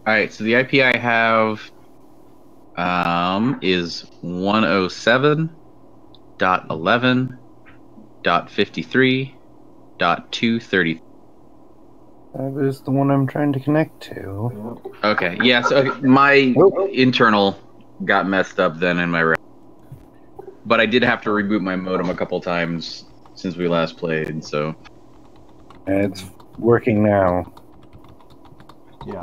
All right, so the IP I have is 107.11.53.230. That is the one I'm trying to connect to. Okay, yeah, so my internal got messed up then in my but I did have to reboot my modem a couple times since we last played, so It's working now.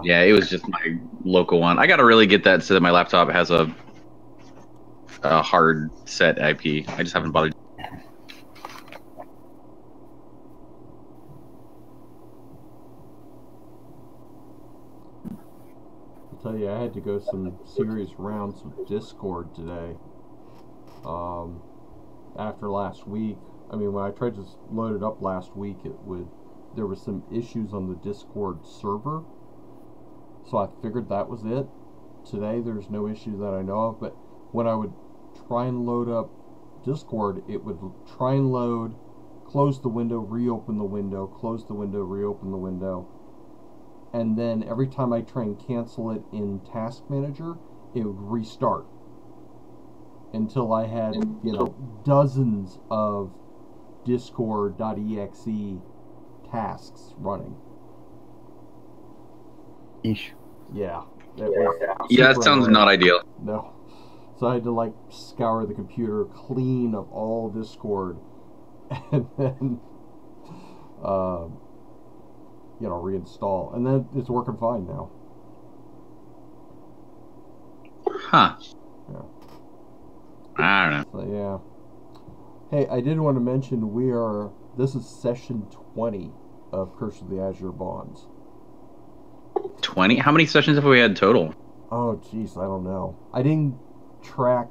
yeah, it was just my local one. I gotta really get that so that my laptop has a hard set IP. I just haven't bothered. I'll tell you, I had to go some serious rounds with Discord today. After last week, I mean, when I tried to load it up last week, there were some issues on the Discord server. So I figured that was it. Today, there's no issue that I know of, but when I would try and load up Discord, it would try and load, close the window, reopen the window, close the window, reopen the window. And then every time I try and cancel it in Task Manager, it would restart until I had, dozens of Discord.exe tasks running. Eesh. Yeah. That sounds not ideal. No. So I had to scour the computer clean of all Discord and then reinstall. And then it's working fine now. Huh. Yeah. I don't know. So yeah. Hey, I did want to mention this is session 20 of Curse of the Azure Bonds. 20? How many sessions have we had total? Oh, jeez, I don't know. I didn't track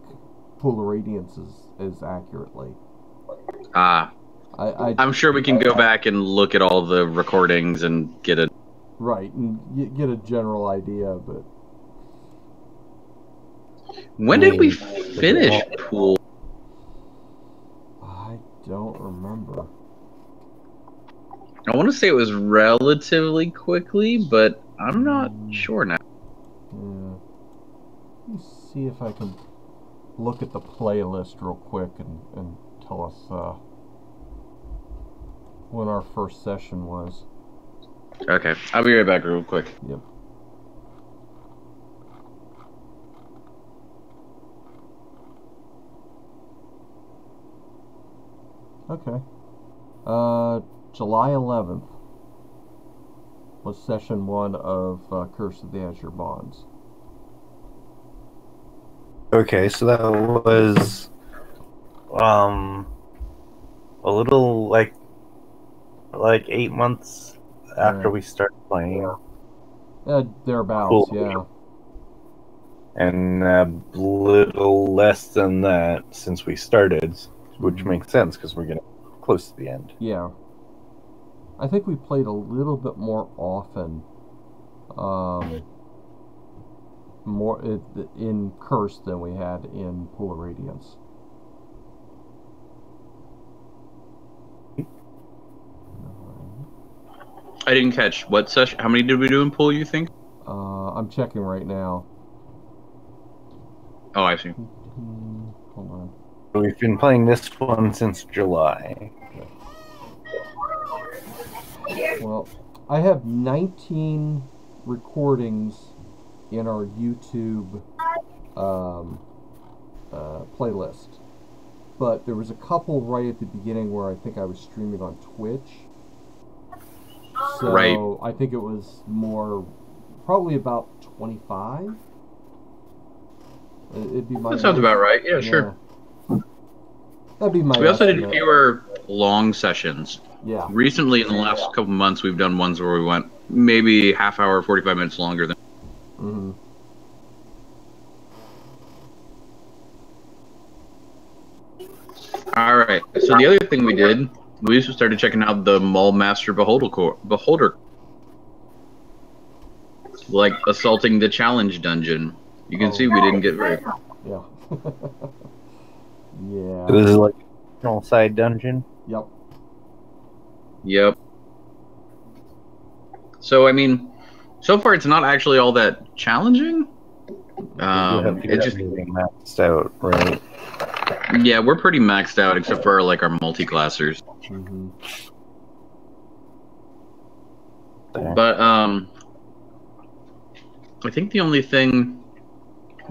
Pool of Radiance as accurately. I'm sure we can go back and look at all the recordings and get a... Right, and get a general idea, but... When did we finish Pool? I don't remember. I want to say it was relatively quickly, but I'm not sure now. Yeah. Let me see if I can look at the playlist real quick and tell us when our first session was. Okay, I'll be right back real quick. Yep. Okay. July 11th was session 1 of Curse of the Azure Bonds. Okay, so that was a little like 8 months after we started playing. Thereabouts, cool. Yeah. And a little less than that since we started, which makes sense because we're getting close to the end. Yeah. I think we played a little bit more often. More in Curse than we had in Pool of Radiance. I didn't catch what session. How many did we do in Pool, you think? I'm checking right now. Oh, I see. Hold on. We've been playing this one since July. Well, I have 19 recordings in our YouTube playlist. But there was a couple right at the beginning where I think I was streaming on Twitch. So right. I think it was probably about 25. It'd be my That sounds about right. Yeah, sure. That'd be my We also estimate. did fewer long sessions. Yeah. Recently, in the last couple months, we've done ones where we went maybe half hour, 45 minutes longer than. Mm-hmm. All right. So the other thing we did, we just started checking out the Maulmaster Beholder, like assaulting the challenge dungeon. You can see we didn't get very far. Yeah. Yeah. This is like a small side dungeon. Yep. Yep. So I mean, So far, it's not actually all that challenging. You have It just everything maxed out, right? yeah, we're pretty maxed out except for like our multi-classers. Mm-hmm. There. But I think the only thing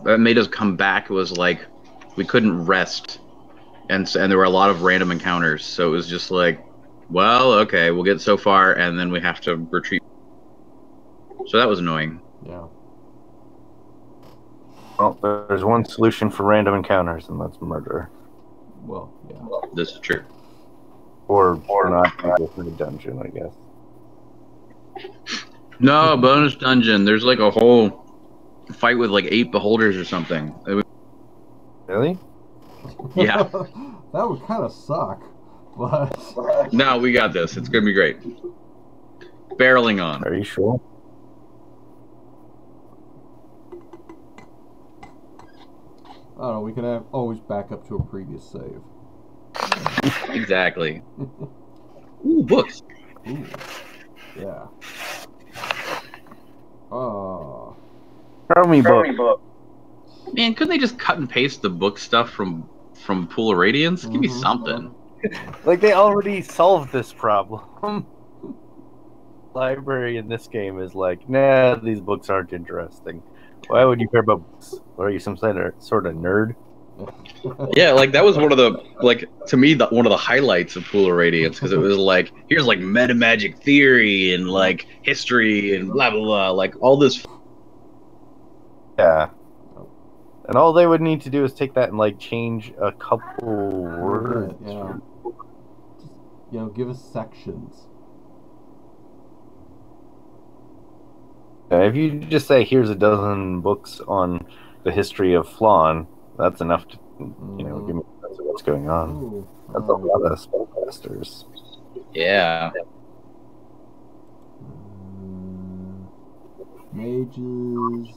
that made us come back was like we couldn't rest, and there were a lot of random encounters. So it was just like, well, okay, we'll get so far, and then we have to retreat. So that was annoying. Yeah. Well, there's one solution for random encounters, and that's murder. Well, yeah. This is true. Or not go through the dungeon, I guess. No, bonus dungeon. There's like a whole fight with like 8 beholders or something. Really? Yeah. That would kind of suck, but No, we got this. It's gonna be great. Barreling on. Are you sure? I don't know. We can always back up to a previous save. Exactly. Ooh, books. Ooh. Yeah. Throw me book. Man, couldn't they just cut and paste the book stuff from Pool of Radiance? Give me Mhm. something. Like, they already solved this problem. Library in this game is like, nah, these books aren't interesting. Why would you care about books? What, are you some sort of nerd? Yeah, like that was one of the to me one of the highlights of Pool of Radiance because it was like here's like meta magic theory and like history and blah blah blah, like all this. Yeah. And all they would need to do is take that and like change a couple words. Yeah. Just, give us sections. If you just say, here's a dozen books on the history of Flan, that's enough to, give me a sense of what's going on. Ooh, That's a lot of spellcasters. Yeah. Mages,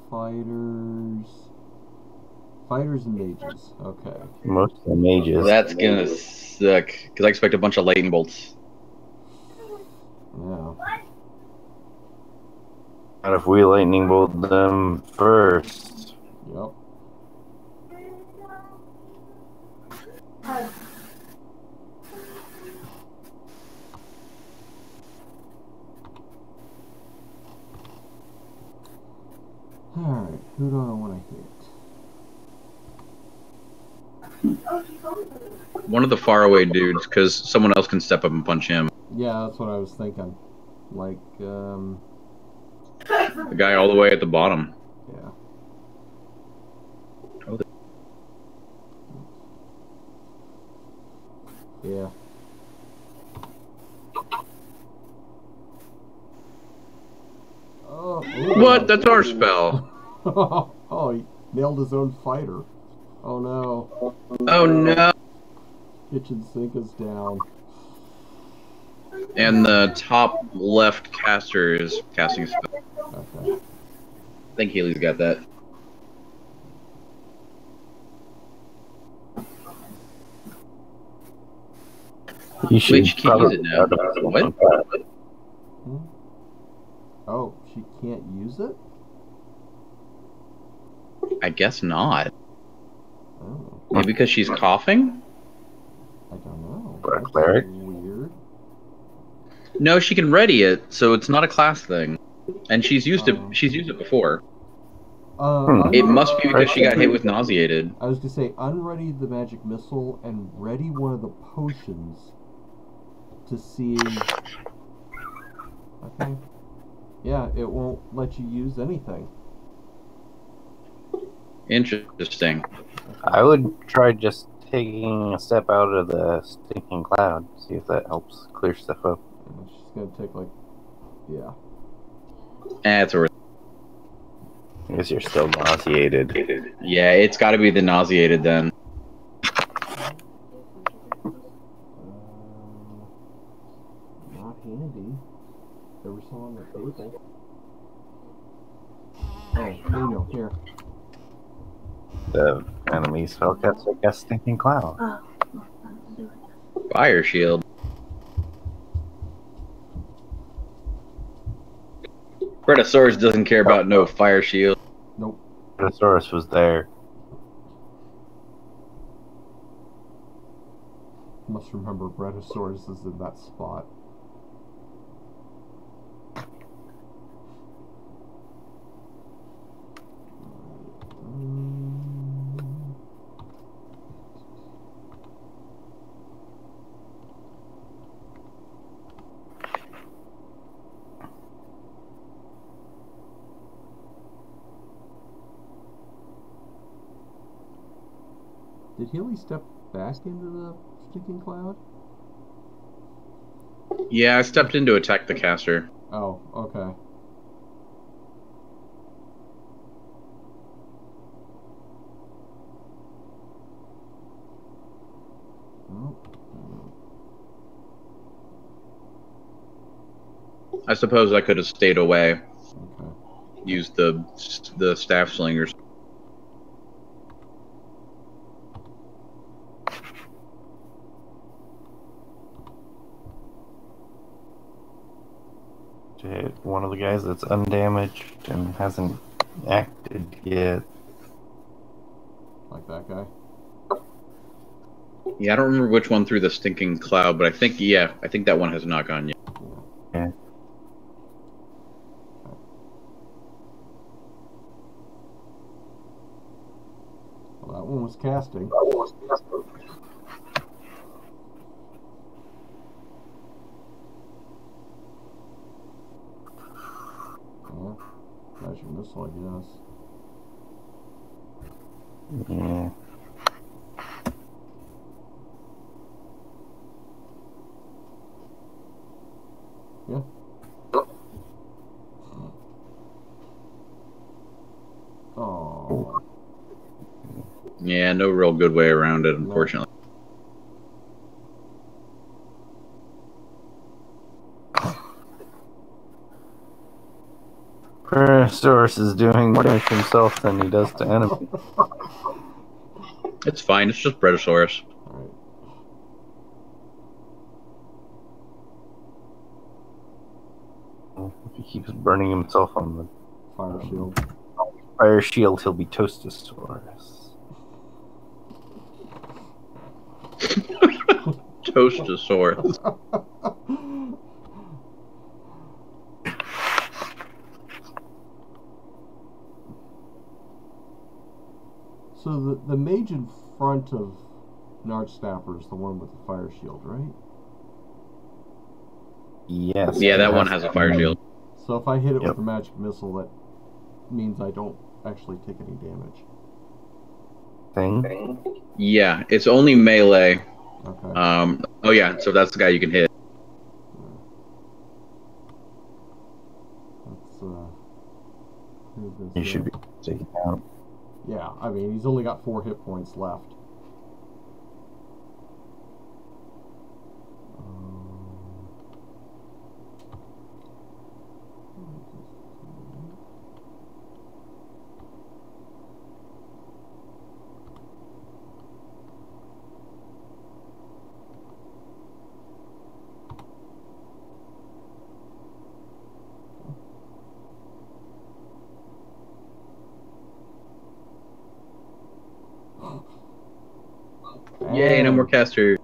fighters and mages. Okay. Most of the mages. That's gonna suck because I expect a bunch of lightning bolts. Yeah. What if we lightning bolt them first? Yep. Alright, who do I want to hit? One of the faraway dudes, because someone else can step up and punch him. Yeah, that's what I was thinking. Like, The guy all the way at the bottom. yeah. Oh, Yeah. Oh, What? That's our spell. Oh, he nailed his own fighter. Oh no. Oh no. Kitchen sink is down. And the top left caster is casting a spell. Okay. I think Haley's got that. You should Wait, she can't use it now. What? Hmm? Oh, she can't use it? I guess not. Oh, Maybe because she's coughing? I don't know. For a That's cleric? weird. No, she can ready it, so it's not a class thing. And she's used it. She's used it before. It must be because she got hit with nauseated. I was gonna say, unready the magic missile and ready one of the potions to see. Okay. Yeah, it won't let you use anything. Interesting. I would try just taking a step out of the stinking cloud, see if that helps clear stuff up. And she's gonna take like, yeah. It's worth. I guess you're still nauseated. Yeah, it's got to be the nauseated then. Not handy. There was some on the table. Oh, here. The enemy spellcaster got stinking cloud. Fire shield. Brachiosaurus doesn't care about no fire shield. Nope. Brachiosaurus was there. Must remember Brachiosaurus is in that spot. Did Healy step back into the stinking cloud? Yeah, I stepped in to attack the caster. Oh, okay. I suppose I could have stayed away. Okay. Used the staff slingers. To hit one of the guys that's undamaged and hasn't acted yet. Like that guy? Yeah, I don't remember which one threw the stinking cloud, but I think that one has not gone yet. Yeah. Well, that one was casting. Yeah. Magic missile, I guess. Yeah. Yeah. Oh. Yeah, no real good way around it, unfortunately. Brachiosaurus is doing more damage to himself than he does to enemies. It's fine. It's just Brachiosaurus. Alright. If he keeps burning himself on the Fire shield. fire shield, he'll be Toastosaurus. Toastosaurus. So the mage in front of Nardstapper is the one with the fire shield, right? Yes. Yeah, that one has a fire shield. So if I hit it Yep. with a magic missile, that means I don't actually take any damage. Thing. Yeah, it's only melee. Okay. Oh yeah, so that's the guy you can hit. Let's move this You should in. be taken out. Yeah, I mean, he's only got 4 hit points left. Yay, no more caster.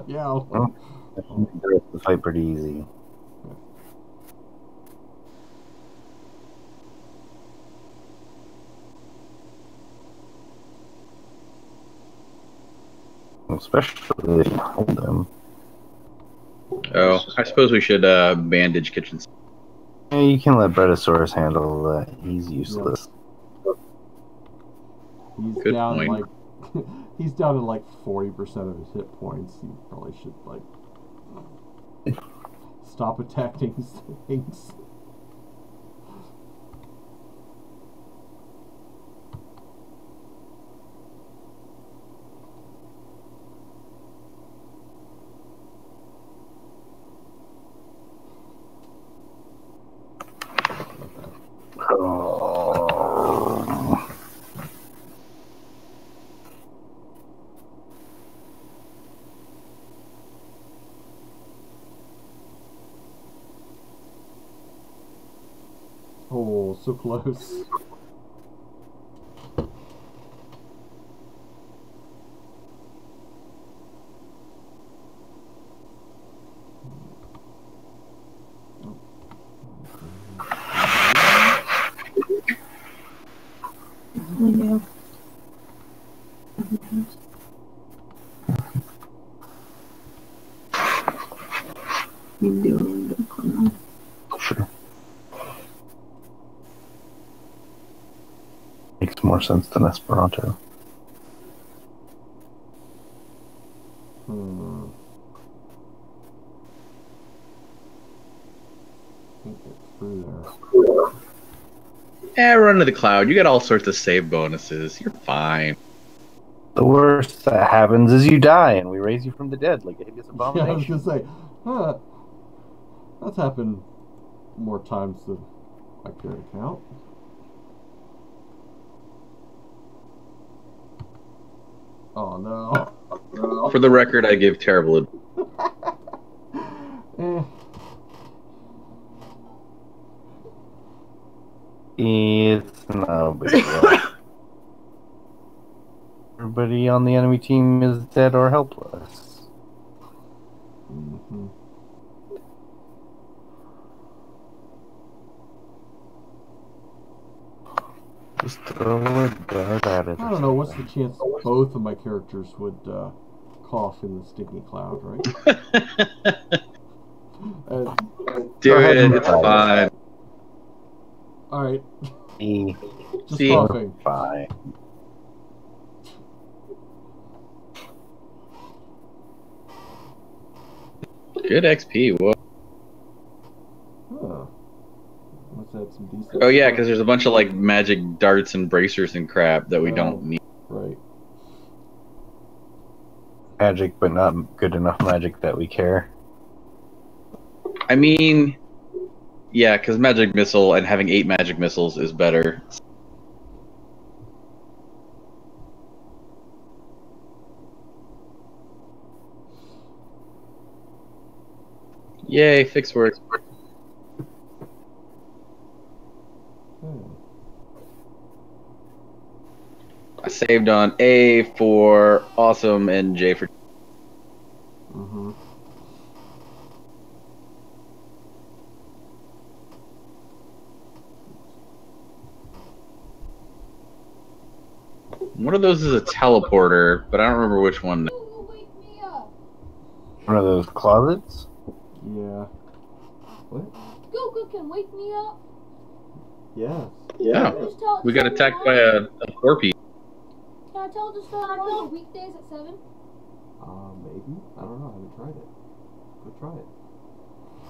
Yeah. Well, the fight pretty easy. Especially if you hold them. Oh, I suppose we should bandage kitchen. Yeah, you can let Brachiosaurus handle that. He's useless. He's Good down point. like he's down to like 40% of his hit points. You probably should like stop attacking things. Oh. Oh, so close. Yeah. Sure. Makes more sense than Esperanto. Can't get through there. Run to the cloud. You get all sorts of save bonuses. You're fine. The worst that happens is you die, and we raise you from the dead like a hideous Yeah, I was abomination. gonna say, that's happened more times than I care to count. Oh no. For the record, I give terrible advice. It's no big deal. Everybody on the enemy team is dead or helpless. Mm-hmm. Just throw a dart at it. I don't know, what's the chance both of my characters would cough in the stinky cloud, right? Do ahead it. and It's try fine. Alright. E. Just See? coughing. Fine. Good XP. Whoa. Huh. Let's add some decent Oh yeah, stuff. because there's a bunch of like magic darts and bracers and crap that we don't need. Right. Magic, but not good enough magic that we care. I mean, yeah, because magic missile and having 8 magic missiles is better. Yay, fix work. I saved on A for awesome and J for. Mm-hmm. One of those is a teleporter, but I don't remember which one. Google, wake me up. One of those closets? Yeah. What? Google can wake me up. Yes. Yeah. Just tell it We got to attacked start by tomorrow. a Scorpion. Can I tell it to start on the weekdays at 7? Maybe. I don't know. I haven't tried it. Go try it.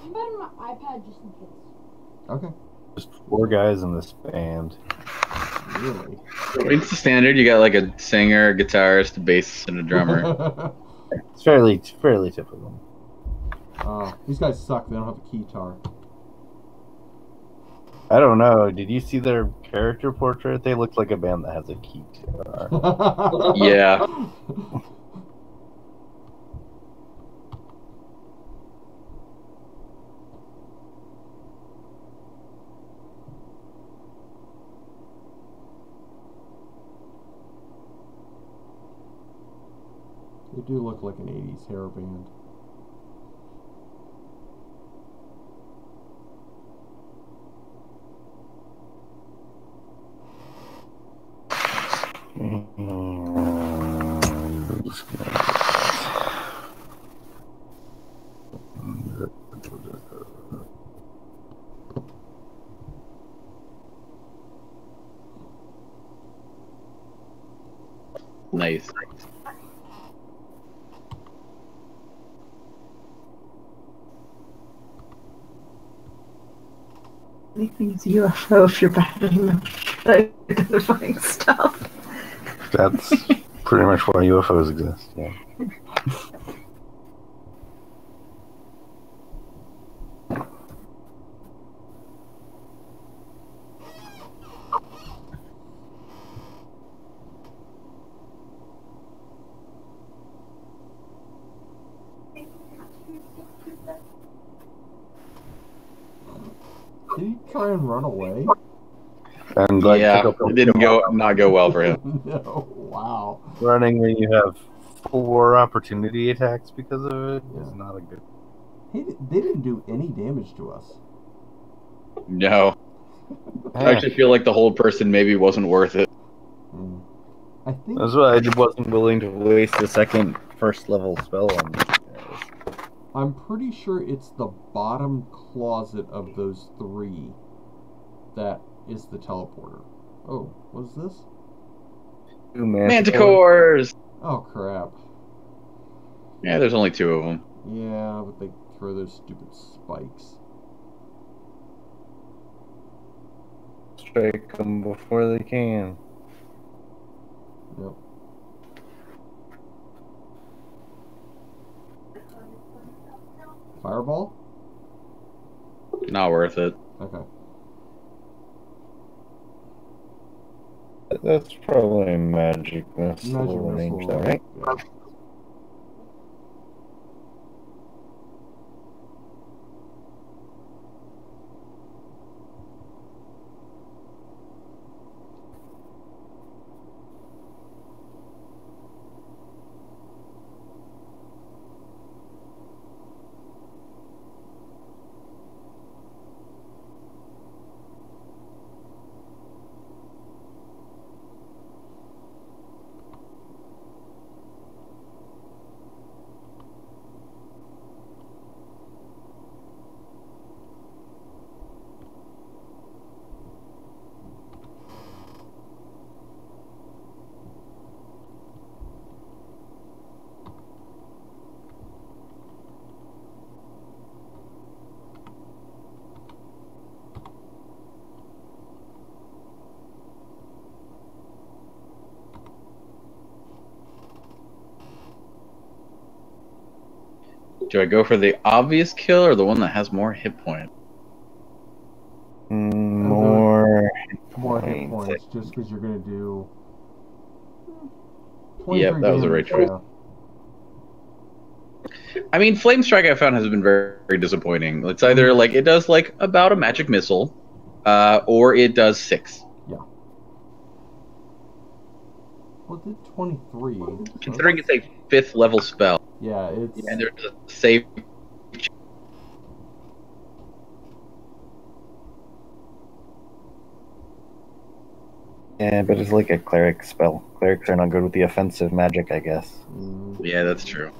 I'm better on my iPad just in case. Okay. Just 4 guys in this band. Really? It's the standard. You got like a singer, a guitarist, a bassist, and a drummer. It's fairly typical. These guys suck. They don't have a keytar. I don't know. Did you see their character portrait? They look like a band that has a keytar. Yeah. They do look like an 80s hair band. Nice. Anything is UFO if you're bad at identifying stuff. That's pretty much why UFOs exist, yeah. Did he try and run away? And like Yeah, took up it didn't not go well for him. No, wow. running when you have 4 opportunity attacks because of it is Yeah. not a good. They didn't do any damage to us. No, I actually feel like the hold person maybe wasn't worth it. I think That's why I wasn't willing to waste a second first level spell on these guys. I'm pretty sure it's the bottom closet of those 3 that is the teleporter. Oh, what is this? 2 Manticores! Oh crap. Yeah, there's only 2 of them. Yeah, but they throw those stupid spikes. Strike them before they can. Yep. Fireball? Not worth it. Okay. That's probably magic missile Magic range, missile, though, right? yeah. Do I go for the obvious kill or the one that has more hit points? More hit points, just because you're going to do... Yep, that was the right choice. Yeah. I mean, Flame Strike I found has been very, very disappointing. It's either like it does like about a magic missile, or it does 6. Yeah. Well, it did 23. Considering it's a 5th level spell. Yeah, it's... And there's a save. Yeah, but it's like a cleric spell. Clerics are not good with the offensive magic, I guess. Yeah, that's true.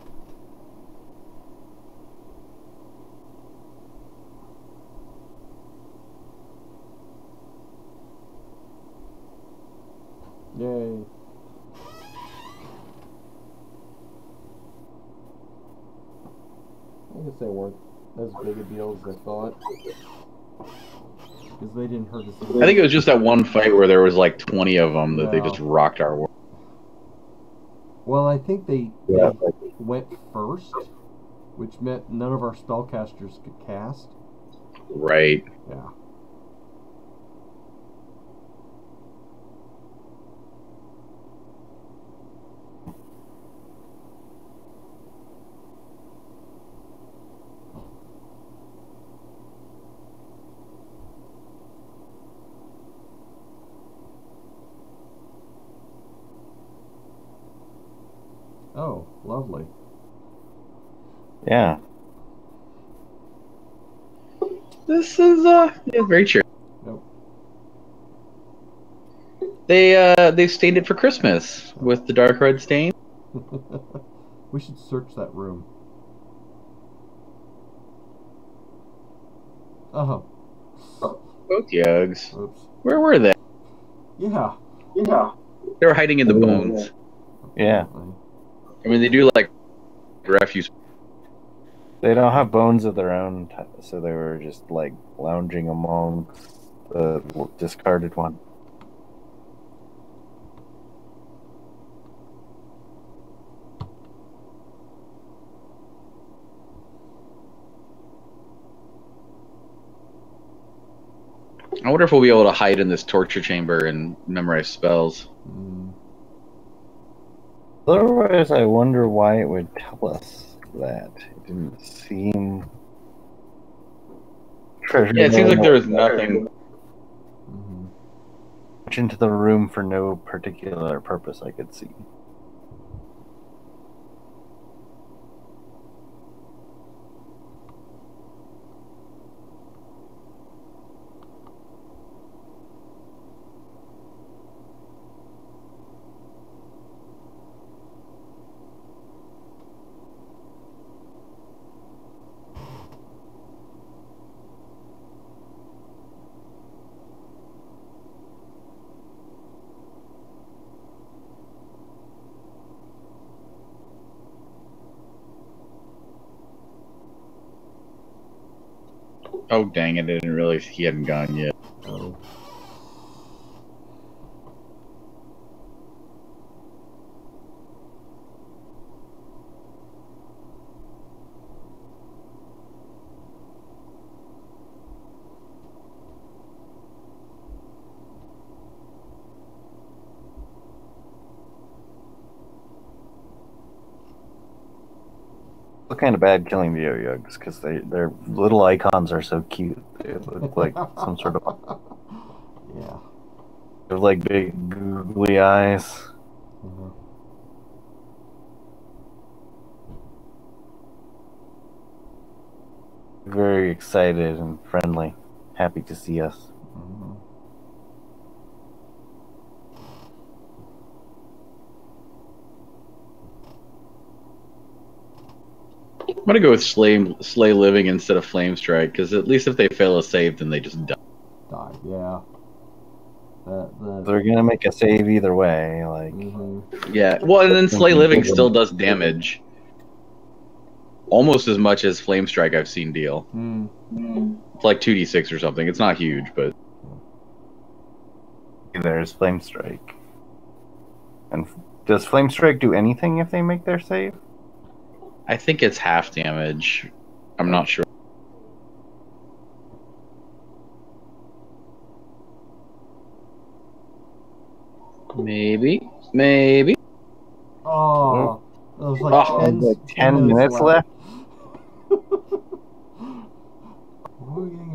Yay. I guess they weren't as big a deal as I thought. Because they didn't hurt us. I think it was just that one fight where there was like 20 of them that they just rocked our world. Well, I think they went first, which meant none of our spellcasters could cast. Right. Yeah. Oh, lovely. Yeah. This is very true. Nope. They stained it for Christmas with the dark red stain. We should search that room. Uh-huh. Both Yugs. Oops. Where were they? Yeah. They were hiding in the bones. Yeah. I mean, they do like refuse. They don't have bones of their own, so they were just like lounging among the discarded one. I wonder if we'll be able to hide in this torture chamber and memorize spells. Otherwise, I wonder why it would tell us that. It didn't seem treasure. Yeah, it seems room like there or was nothing. Mm-hmm. much into the room for no particular purpose I could see. Oh dang it! I didn't realize he hadn't gone yet. Oh. It's kind of bad killing the Yo-Yugs because their little icons are so cute. They look like some sort of Yeah. they're like big googly eyes. Mm-hmm. Very excited and friendly, happy to see us. Mm-hmm. I'm gonna go with Slay Living instead of Flame Strike, because at least if they fail a save, then they just die. Die. Yeah. They're gonna make a save either way. Like, Mm-hmm. Yeah, well, and then Slay Living still does damage. Almost as much as Flame Strike I've seen deal. Mm. It's like 2d6 or something. It's not huge, but... there's Flame Strike. And does Flame Strike do anything if they make their save? I think it's half damage. I'm not sure. Maybe. Oh, it was like Oh, 10 minutes left.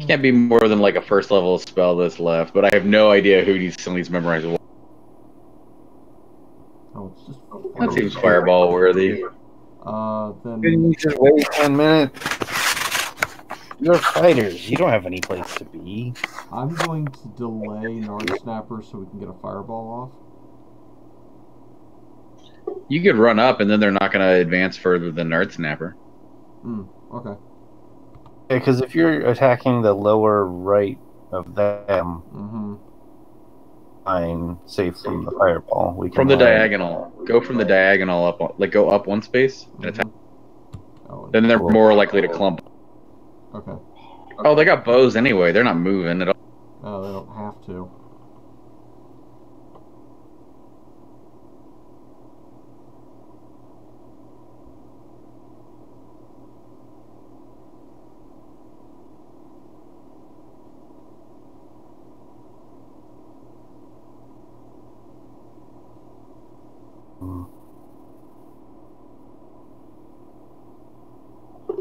Can't be more than like a first level spell that's left, but I have no idea who some of these memorize. Oh, it's just That seems fireball worthy. then You just wait 10 minutes. You're fighters. You don't have any place to be. I'm going to delay Nard Snapper so we can get a fireball off. You could run up, and then they're not going to advance further than Nerd Snapper. Okay. Yeah, because if you're attacking the lower right of them, fine, safe from the fireball. We can From the diagonal. Go from the diagonal up, like go up one space and attack. Oh, Then they're more likely to clump. okay. Oh, they got bows anyway. They're not moving at all. Oh, they don't have to.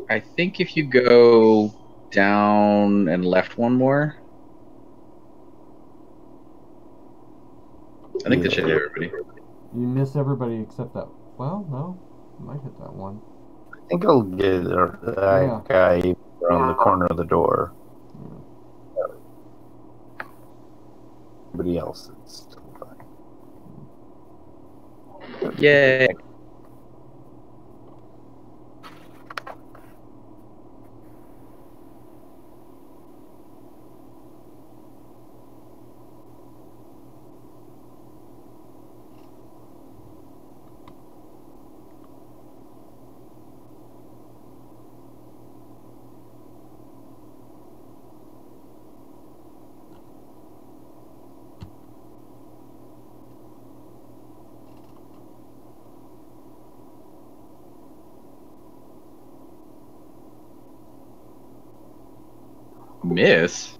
I think if you go down and left one more, I think that should hit everybody. You miss everybody except that. Well, no. You might hit that one. I think I'll get that guy around the corner of the door. Everybody else is still fine. Yay. Miss?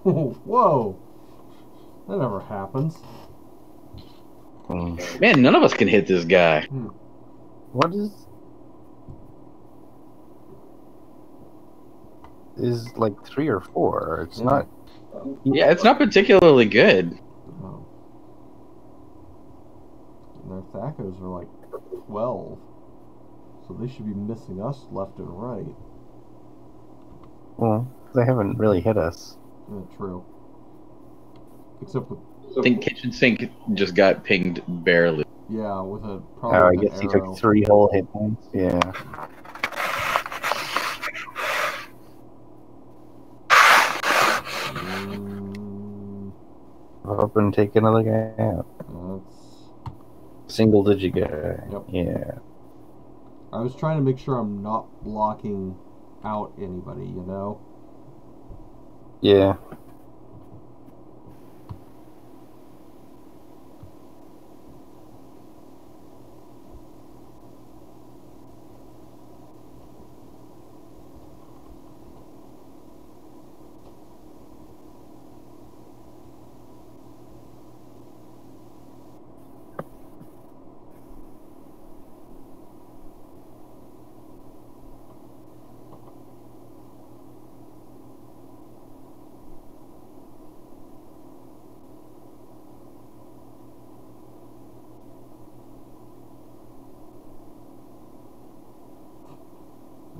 Whoa! That never happens. Man, none of us can hit this guy. What is... is like 3 or 4. It's Yeah. not. Yeah, it's not particularly good. And their Thacos are like 12. So they should be missing us left and right. Well, they haven't really hit us. Yeah, true. Except with I think Kitchen Sink just got pinged barely. with a Oh, probably I with guess an he arrow. took 3 whole hit points. Yeah. Up and take another guy out. That's... Single digit guy. Yep. Yeah. I was trying to make sure I'm not blocking out anybody, you know? Yeah.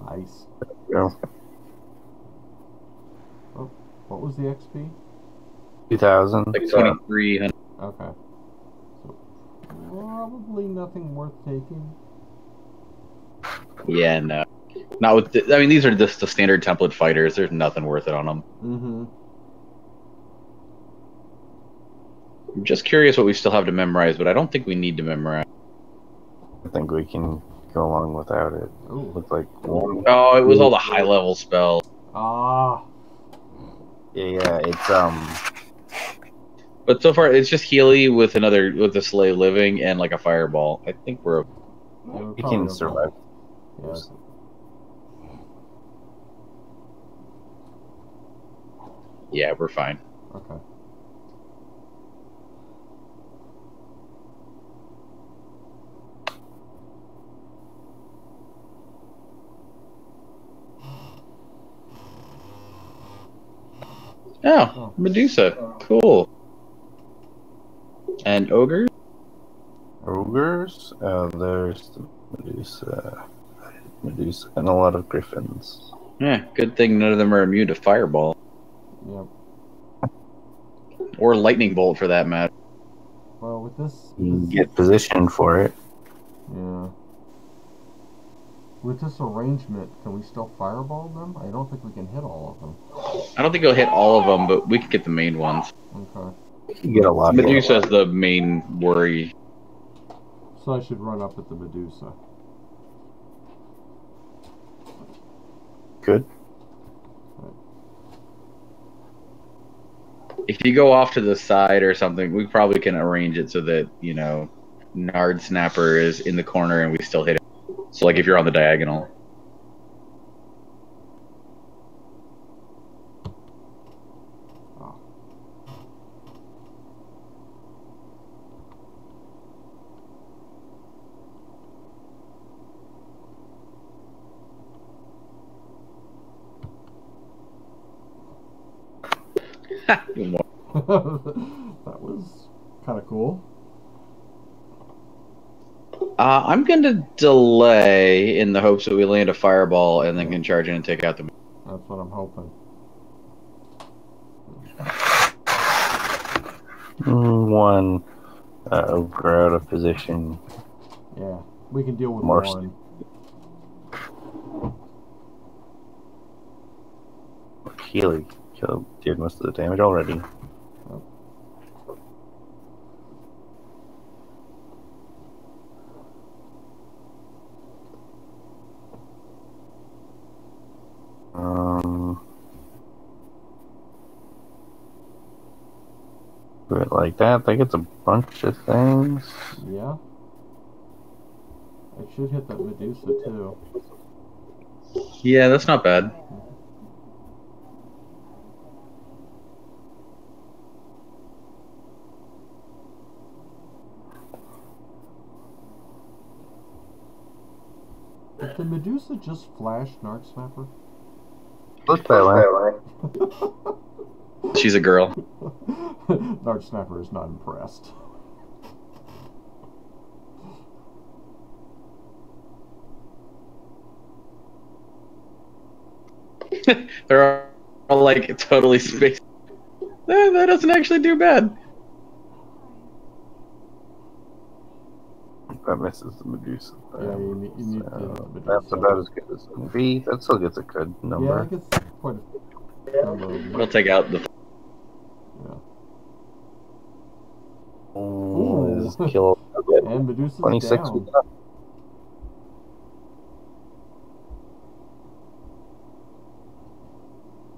Nice. Yeah. Oh, what was the XP? 2,000. Like 2,300. Okay. So, probably nothing worth taking. Yeah, no. Not with. I mean, these are just the standard template fighters. There's nothing worth it on them. Mm-hmm. I'm just curious what we still have to memorize, but I don't think we need to memorize. I think we can go along without it. Ooh. Looks like one. Oh, it was all the high level spells. Ah. Yeah, it's But so far, it's just Healy with a Slay Living and like a Fireball. I think we're. Yeah, we're you probably can okay. survive. Yeah. Yeah, we're fine. Okay. Oh, Medusa. Cool. And Ogre? Ogres? There's the Medusa, and a lot of griffins. Yeah, good thing none of them are immune to Fireball. Yep. Or Lightning Bolt for that matter. Well, with this... You can get positioned for it. Yeah. With this arrangement, can we still fireball them? I don't think we can hit all of them. I don't think we'll hit all of them, but we can get the main ones. Okay. You can get a lot of Medusa's the main worry. So I should run up at the Medusa. Good. If you go off to the side or something, we probably can arrange it so that, you know, Nard Snapper is in the corner and we still hit it. So, like, if you're on the diagonal. That was kind of cool. I'm going to delay in the hopes that we land a fireball and then can charge in and take out the... That's what I'm hoping. One ogre out of position. Yeah, we can deal with More one. Healy did most of the damage already. Do it like that. That gets a bunch of things. Yeah. It should hit that Medusa too. Yeah, that's not bad. Did the Medusa just flash Nard Snapper? Look that way. She's a girl. Dart Snapper is not impressed. They're all like totally spaced. That doesn't actually do bad. That misses the Medusa. Yeah, you need to hit the Medusa. That's about as good as it can be. That still gets a good number. Yeah, it gets quite a number. We'll take out the. Yeah. Ooh. Kill And Medusa's 26 down. we got.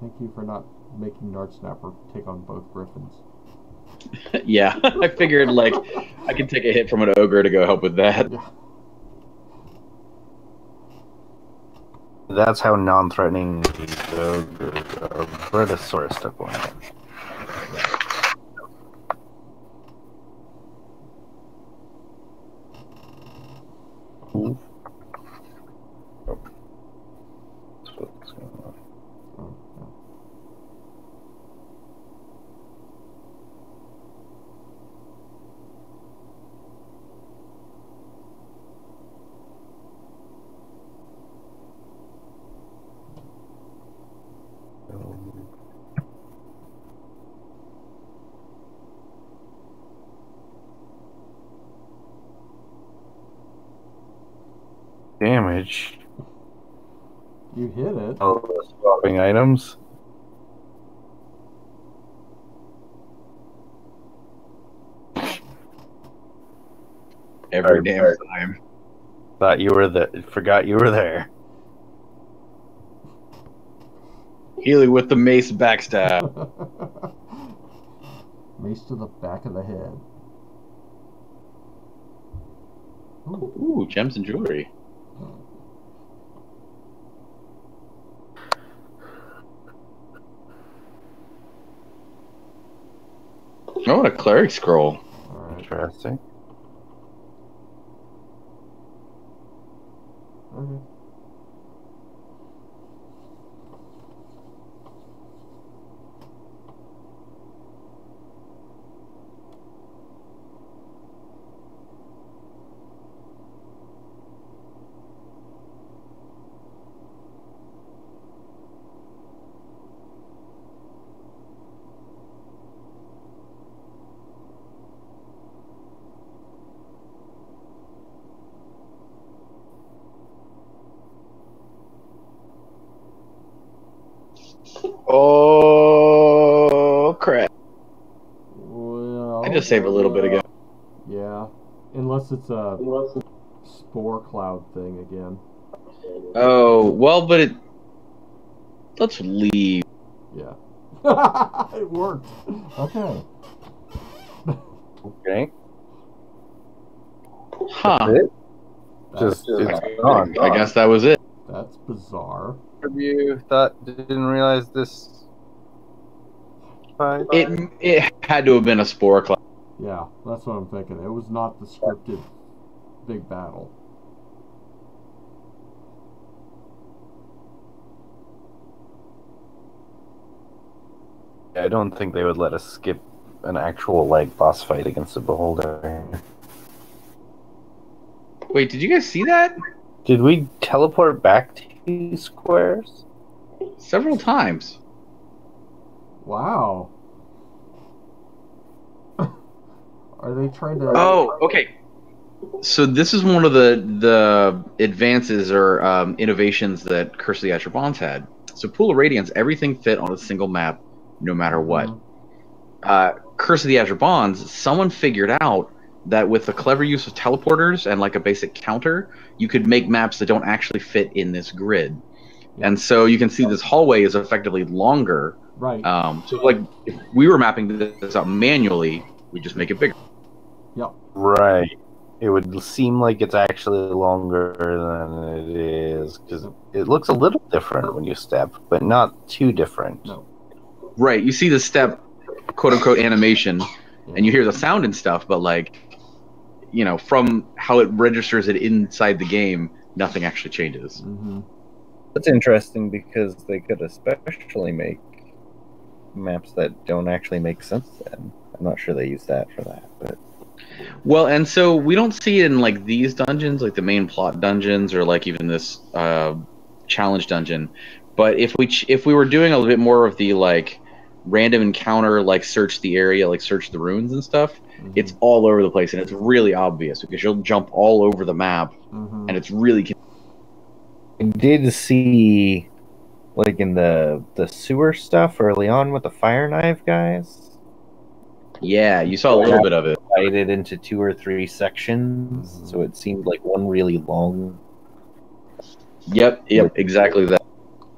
Thank you for not making Dart Snapper take on both Griffins. Yeah, I figured like I could take a hit from an ogre to go help with that. Yeah. That's how non-threatening the Britosaurus took one. Ooh. Oh. That's what's going on. Oh, yeah. Damage. You hit it. All the swapping items. Every Sorry, damn time. Thought you were forgot you were there. Healy with the mace backstab. Mace to the back of the head. Ooh, gems and jewelry. Oh, what a cleric scroll. Alright. Interesting. Okay. Oh crap! Well, I just saved a little bit ago. yeah. Unless it's a spore cloud thing again. Oh well, but let's leave. Yeah. It worked. Okay. Okay. Huh? It? Just it's gone. I guess that was it. That's bizarre. You didn't realize this. It had to have been a spore cloud. Yeah, that's what I'm thinking. It was not the scripted big battle. I don't think they would let us skip an actual boss fight against a beholder. Wait, did you guys see that? Did we teleport back 2 squares? Several times. Wow. Are they trying to... Oh, okay. So this is one of the advances or innovations that Curse of the Azure Bonds had. So Pool of Radiance, everything fit on a single map, no matter what. Curse of the Azure Bonds, someone figured out that with the clever use of teleporters and like a basic counter, you could make maps that don't actually fit in this grid. And so you can see this hallway is effectively longer. Right. So like if we were mapping this out manually, we just make it bigger. Yep. Right. It would seem like it's actually longer than it is because it looks a little different when you step, but not too different. No. Right. You see the step, quote unquote, animation, and you hear the sound and stuff, but like, you know, from how it registers it inside the game, nothing actually changes. Mm-hmm. That's interesting because they could especially make maps that don't actually make sense then. I'm not sure they use that for that, but Well, and so we don't see it in like these dungeons, like the main plot dungeons, or like even this challenge dungeon. But if we were doing a little bit more of the like random encounter, like search the area, like search the ruins and stuff, it's all over the place, and it's really obvious because you'll jump all over the map, and it's really. I did see, like in the sewer stuff early on with the fire knife guys. Yeah, you saw a little bit of it. Divided into 2 or 3 sections, so it seemed like one really long. Yep, exactly that.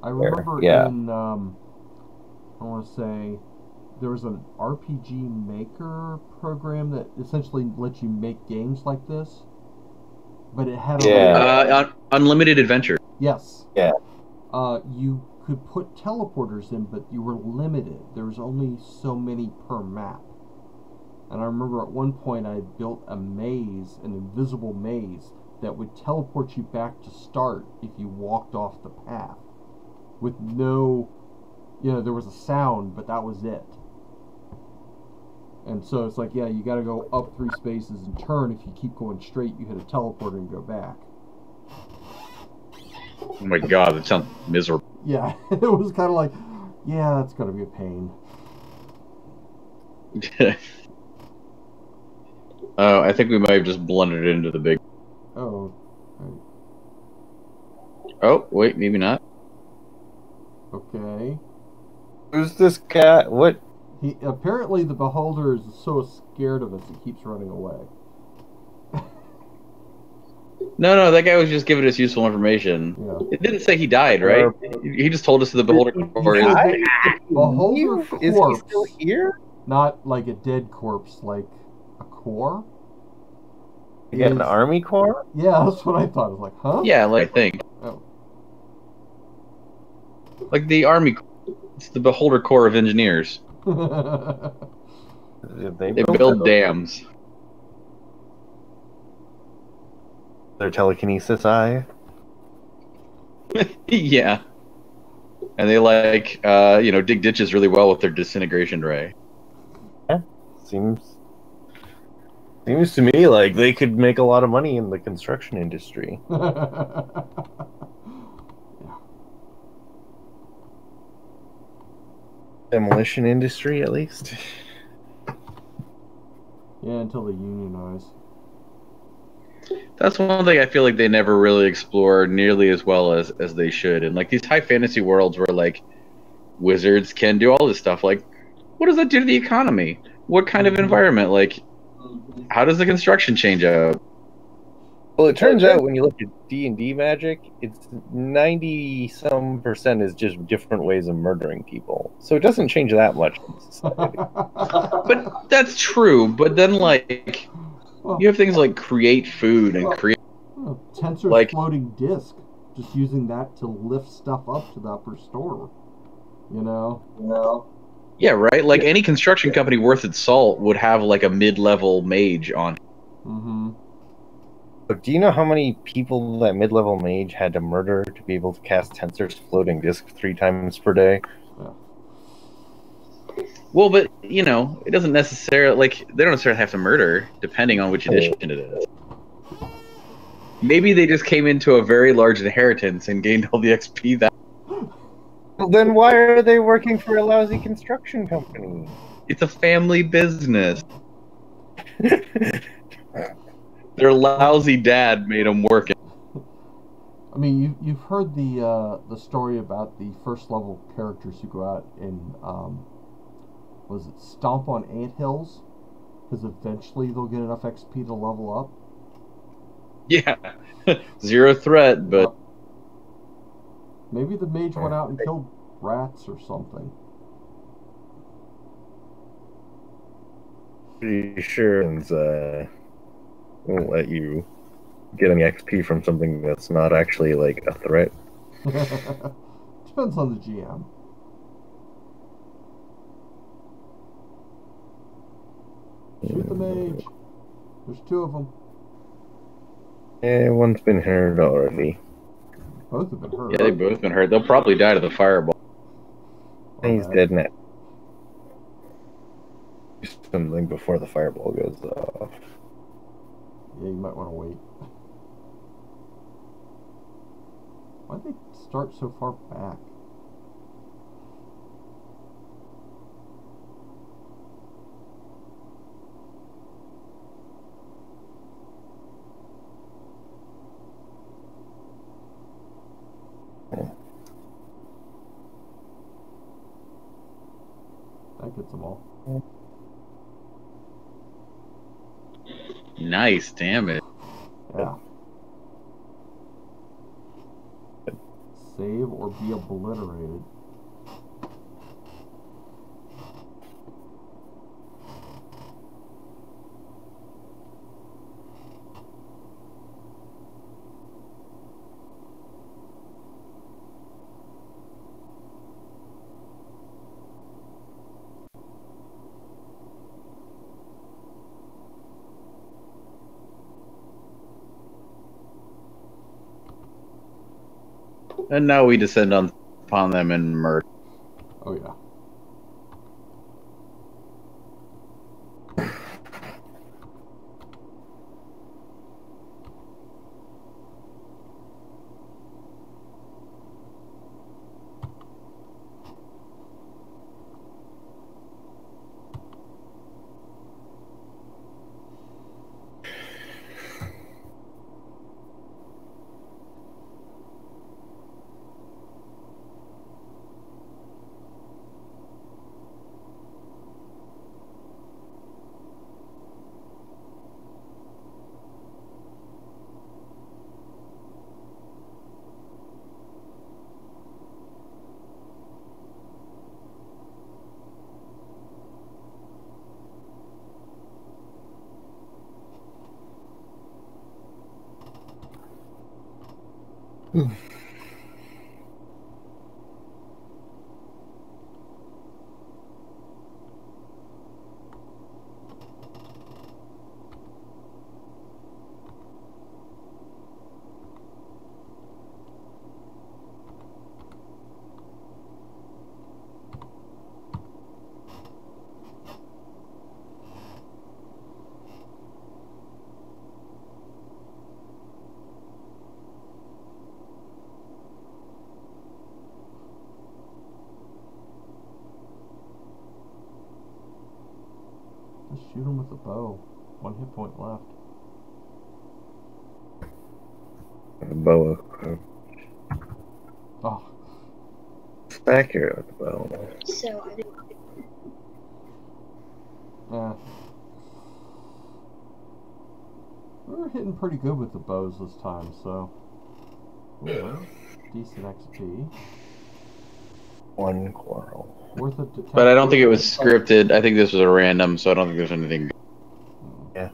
I remember in, I want to say, there was an RPG Maker program that essentially lets you make games like this, but it had unlimited adventure. Yes. Yeah. You could put teleporters in, but you were limited. There was only so many per map. And I remember at one point I had built a maze, an invisible maze, that would teleport you back to start if you walked off the path. With no, there was a sound, but that was it. And so it's like, yeah, you gotta go up 3 spaces and turn. If you keep going straight, you hit a teleporter and go back. Oh my god, that sounds miserable. Yeah, it was kind of like, yeah, that's gonna be a pain. Oh, I think we might have just blundered into the big. Oh. Right. Oh, wait, maybe not. Okay. Who's this guy? What? Apparently the beholder is so scared of us he keeps running away. No, that guy was just giving us useful information. Yeah. It didn't say he died, right? He just told us the beholder core is. Beholder corpse. Is he still here? Not like a dead corpse, like a core. You got an army corps? Yeah, that's what I thought. I was like, huh? Yeah, like I think. Oh. Like the army. It's the beholder corps of engineers. They build dams. Their telekinesis eye. Yeah. And they like, dig ditches really well with their disintegration ray. Yeah, seems to me like they could make a lot of money in the construction industry. Demolition industry, at least. Yeah, until they unionize. That's one thing I feel like they never really explore nearly as well as they should. And like these high fantasy worlds where like wizards can do all this stuff, like what does that do to the economy? What kind of environment? Like how does the construction change out? Well, it turns out when you look at D&D magic, it's 90-some% is just different ways of murdering people. So it doesn't change that much in society. But that's true. But then like you have things like create food and create Tensor's like, floating disk, just using that to lift stuff up to the upper store. Yeah, right. Like any construction company worth its salt would have like a mid-level mage on. But do you know how many people that mid-level mage had to murder to be able to cast Tensor's floating disk 3 times per day? Yeah. Well, but it doesn't necessarily they don't necessarily have to murder, depending on which edition it is. Maybe they just came into a very large inheritance and gained all the XP that. Well, then why are they working for a lousy construction company? It's a family business. Their lousy dad made them work. I mean, you've heard the story about the first level characters who go out and was it stomp on anthills? Because eventually they'll get enough XP to level up. Yeah, 0 threat, but maybe the mage went out and killed rats or something. Pretty sure won't let you get any XP from something that's not actually like a threat. Depends on the GM. Shoot the mage. There's 2 of them. Yeah, one's been heard already. Both have been hurt. Yeah, they've both been hurt. They'll probably die to the fireball. He's dead now. Do something before the fireball goes off. Yeah, you might want to wait. Why'd they start so far back? That gets them all. Nice, damn it. Yeah. Save or be obliterated. And now we descend upon them and murder. Oh yeah. Just shoot him with a bow. 1 hit point left. The bow. Oh, It's accurate with the bow. So I didn't. yeah. We were hitting pretty good with the bows this time, so. Ooh, well, decent XP. 1 quarrel. Worth it to detect. But I don't think it was scripted. I think this was a random, so I don't think there's anything. Right.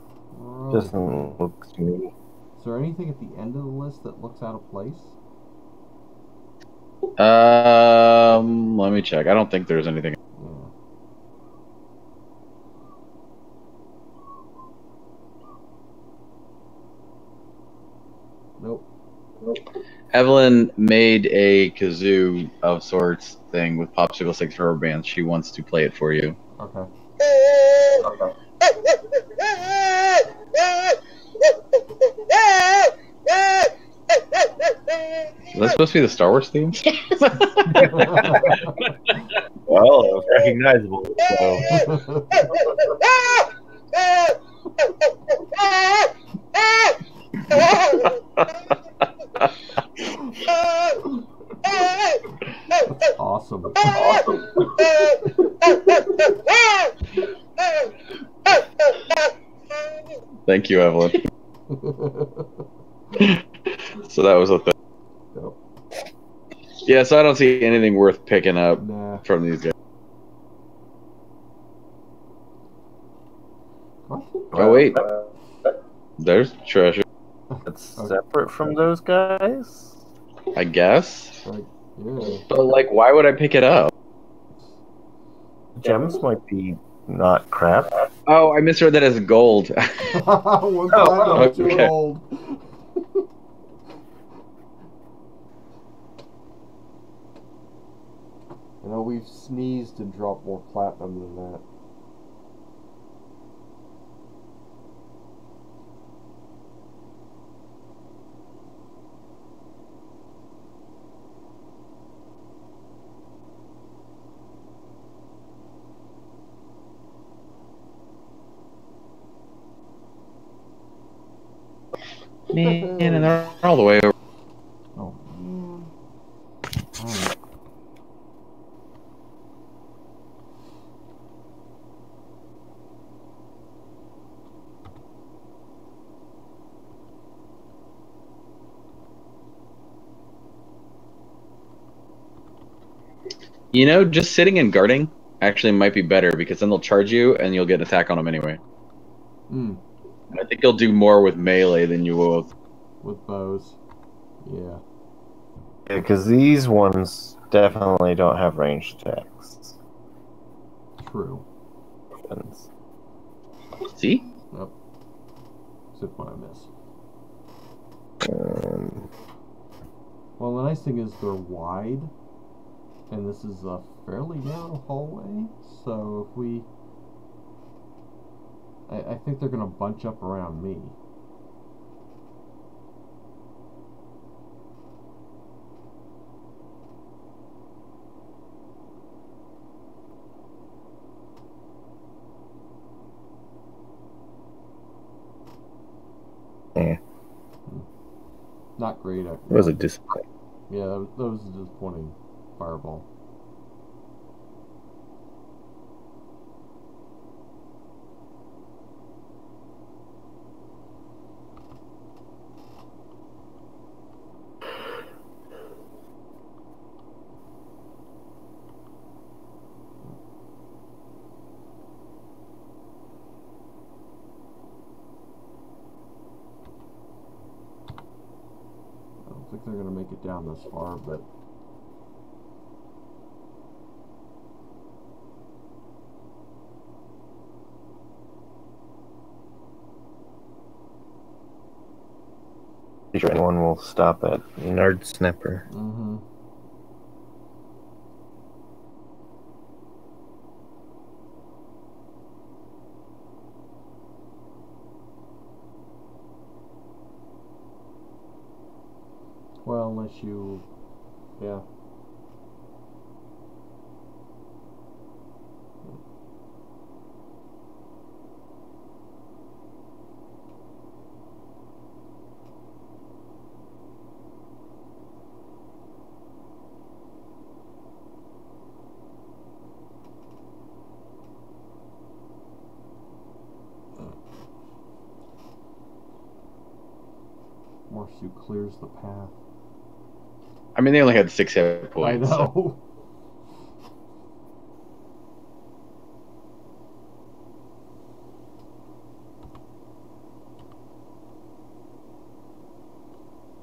Doesn't look to me. Is there anything at the end of the list that looks out of place? Let me check. I don't think there's anything. Yeah. Nope. Evelyn made a kazoo of sorts thing with popsicle sticks for her band. She wants to play it for you. Okay. Is that supposed to be the Star Wars theme? Well, it was recognizable. So. That's awesome. Thank you, Evelyn. So that was a thing. Yep. Yeah, so I don't see anything worth picking up Nah. from these guys. Oh, wait. There's treasure, It's separate from those guys? I guess. Like, yeah. But, like, why would I pick it up? Gems might be not crap. Oh, I misread that as gold. 1 platinum, 2 okay. gold. I know we've sneezed and dropped more platinum than that. Man, and they're all the way over. Oh man. Alright. You know, just sitting and guarding actually might be better because then they'll charge you and you'll get an attack on them anyway. Mm. And I think you'll do more with melee than you will With bows. Yeah. Yeah, because these ones definitely don't have ranged attacks. True. See? Yep. Except when I miss. Well, the nice thing is they're wide, and this is a fairly narrow hallway, so if we... I think they're going to bunch up around me. Yeah. Not great. It was a disappointment. Yeah, that was a disappointing fireball. I don't think they're going to make it down this far, but... Pretty sure anyone will stop at Nerd Snapper. Mm-hmm. Well, unless you... yeah. Morsu clears the path. I mean, they only had 6 hit points. I know. So.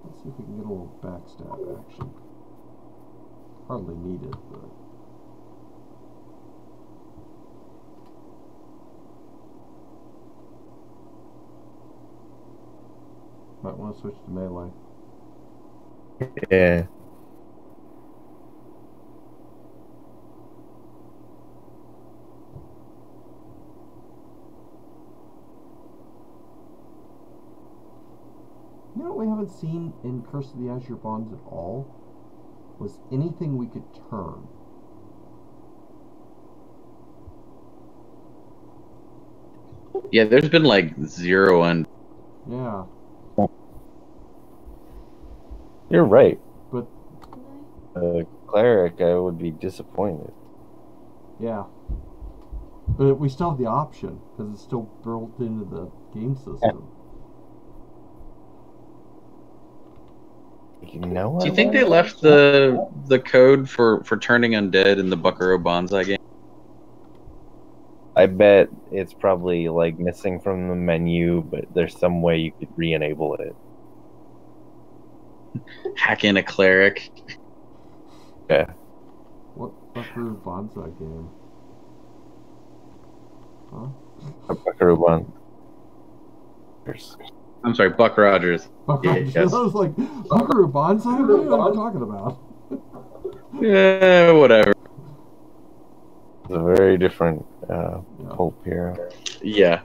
Let's see if we can get a little backstab action. Hardly needed, but... might want to switch to melee. Yeah. You know what we haven't seen in Curse of the Azure Bonds at all? Was anything we could turn. Yeah, there's been like 0 and... Yeah. You're right. But... Cleric, I would be disappointed. yeah. But we still have the option, because it's still built into the game system. You know, Do you think they left the code for turning undead in the Buckaroo Bonsai game? I bet it's probably like missing from the menu, but there's some way you could re-enable it. Hack in a cleric. Yeah. What Buckaroo Bonsai game? Huh? A Buckaroo Bond. I'm sorry, Buck Rogers. Buckaroo, Yes. I was like, Buckaroo Bonsai? What are you talking about? Yeah, whatever. entirely different pulp here. Yeah.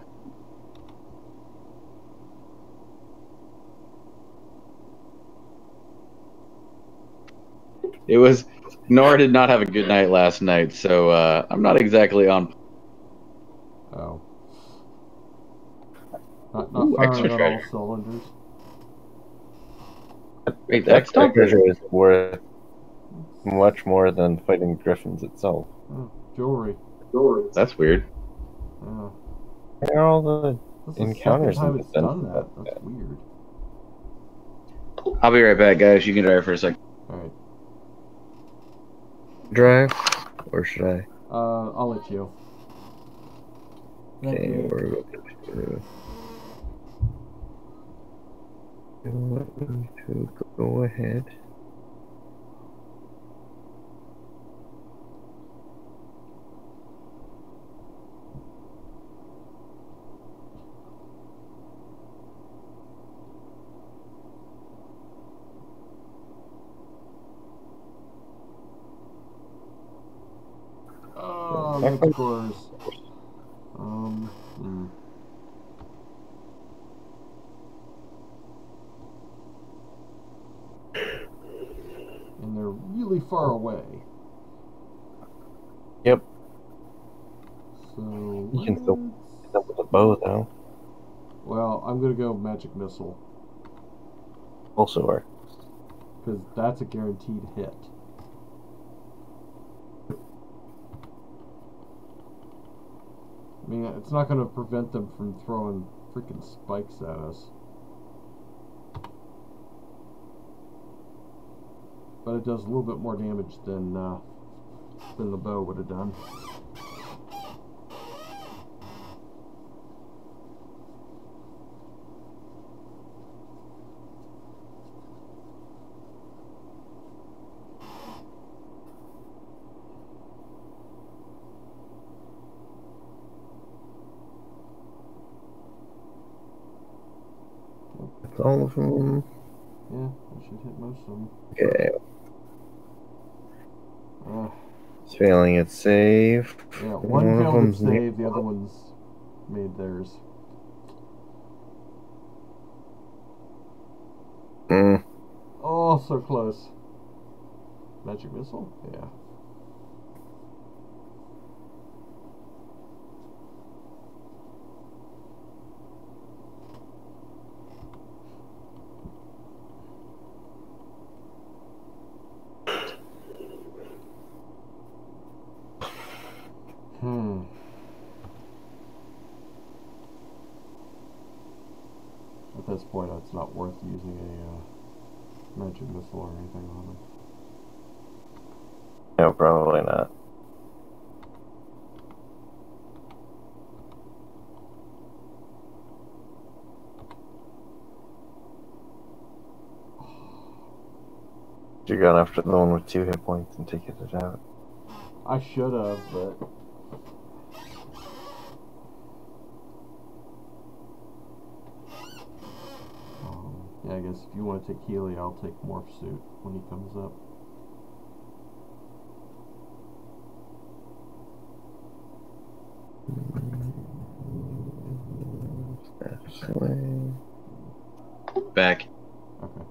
It was. Nora did not have a good night last night, so I'm not exactly on. Oh. Not Ooh, firing extra on treasure. all cylinders. Wait, That that's not treasure is worth much more than fighting griffins itself. Oh, jewelry. That's weird. Yeah. Where are all the This is the second encounters time in it's the done that. That's weird. I'll be right back, guys. You can drive for a second. Alright. drive, or should I? I'll let you. Okay, Okay. we're going to go ahead. Med scores. And they're really far away. Yep. So You can still hit them with a bow, though. well, I'm gonna go magic missile Also work. because that's a guaranteed hit. I mean, it's not gonna prevent them from throwing freaking spikes at us, but it does a little bit more damage than the bow would have done. That's all of them. Yeah, I should hit most of them. Okay. It's failing its save. Yeah, one failed them's its save, the other one's made theirs. Oh, so close. Magic missile? Yeah. At this point, it's not worth using a magic missile or anything on them. No, probably not. You got after the one with 2 hit points and taken it out. I should have, but yeah, I guess if you want to take Healy, I'll take Morph Suit when he comes up. Back. Okay.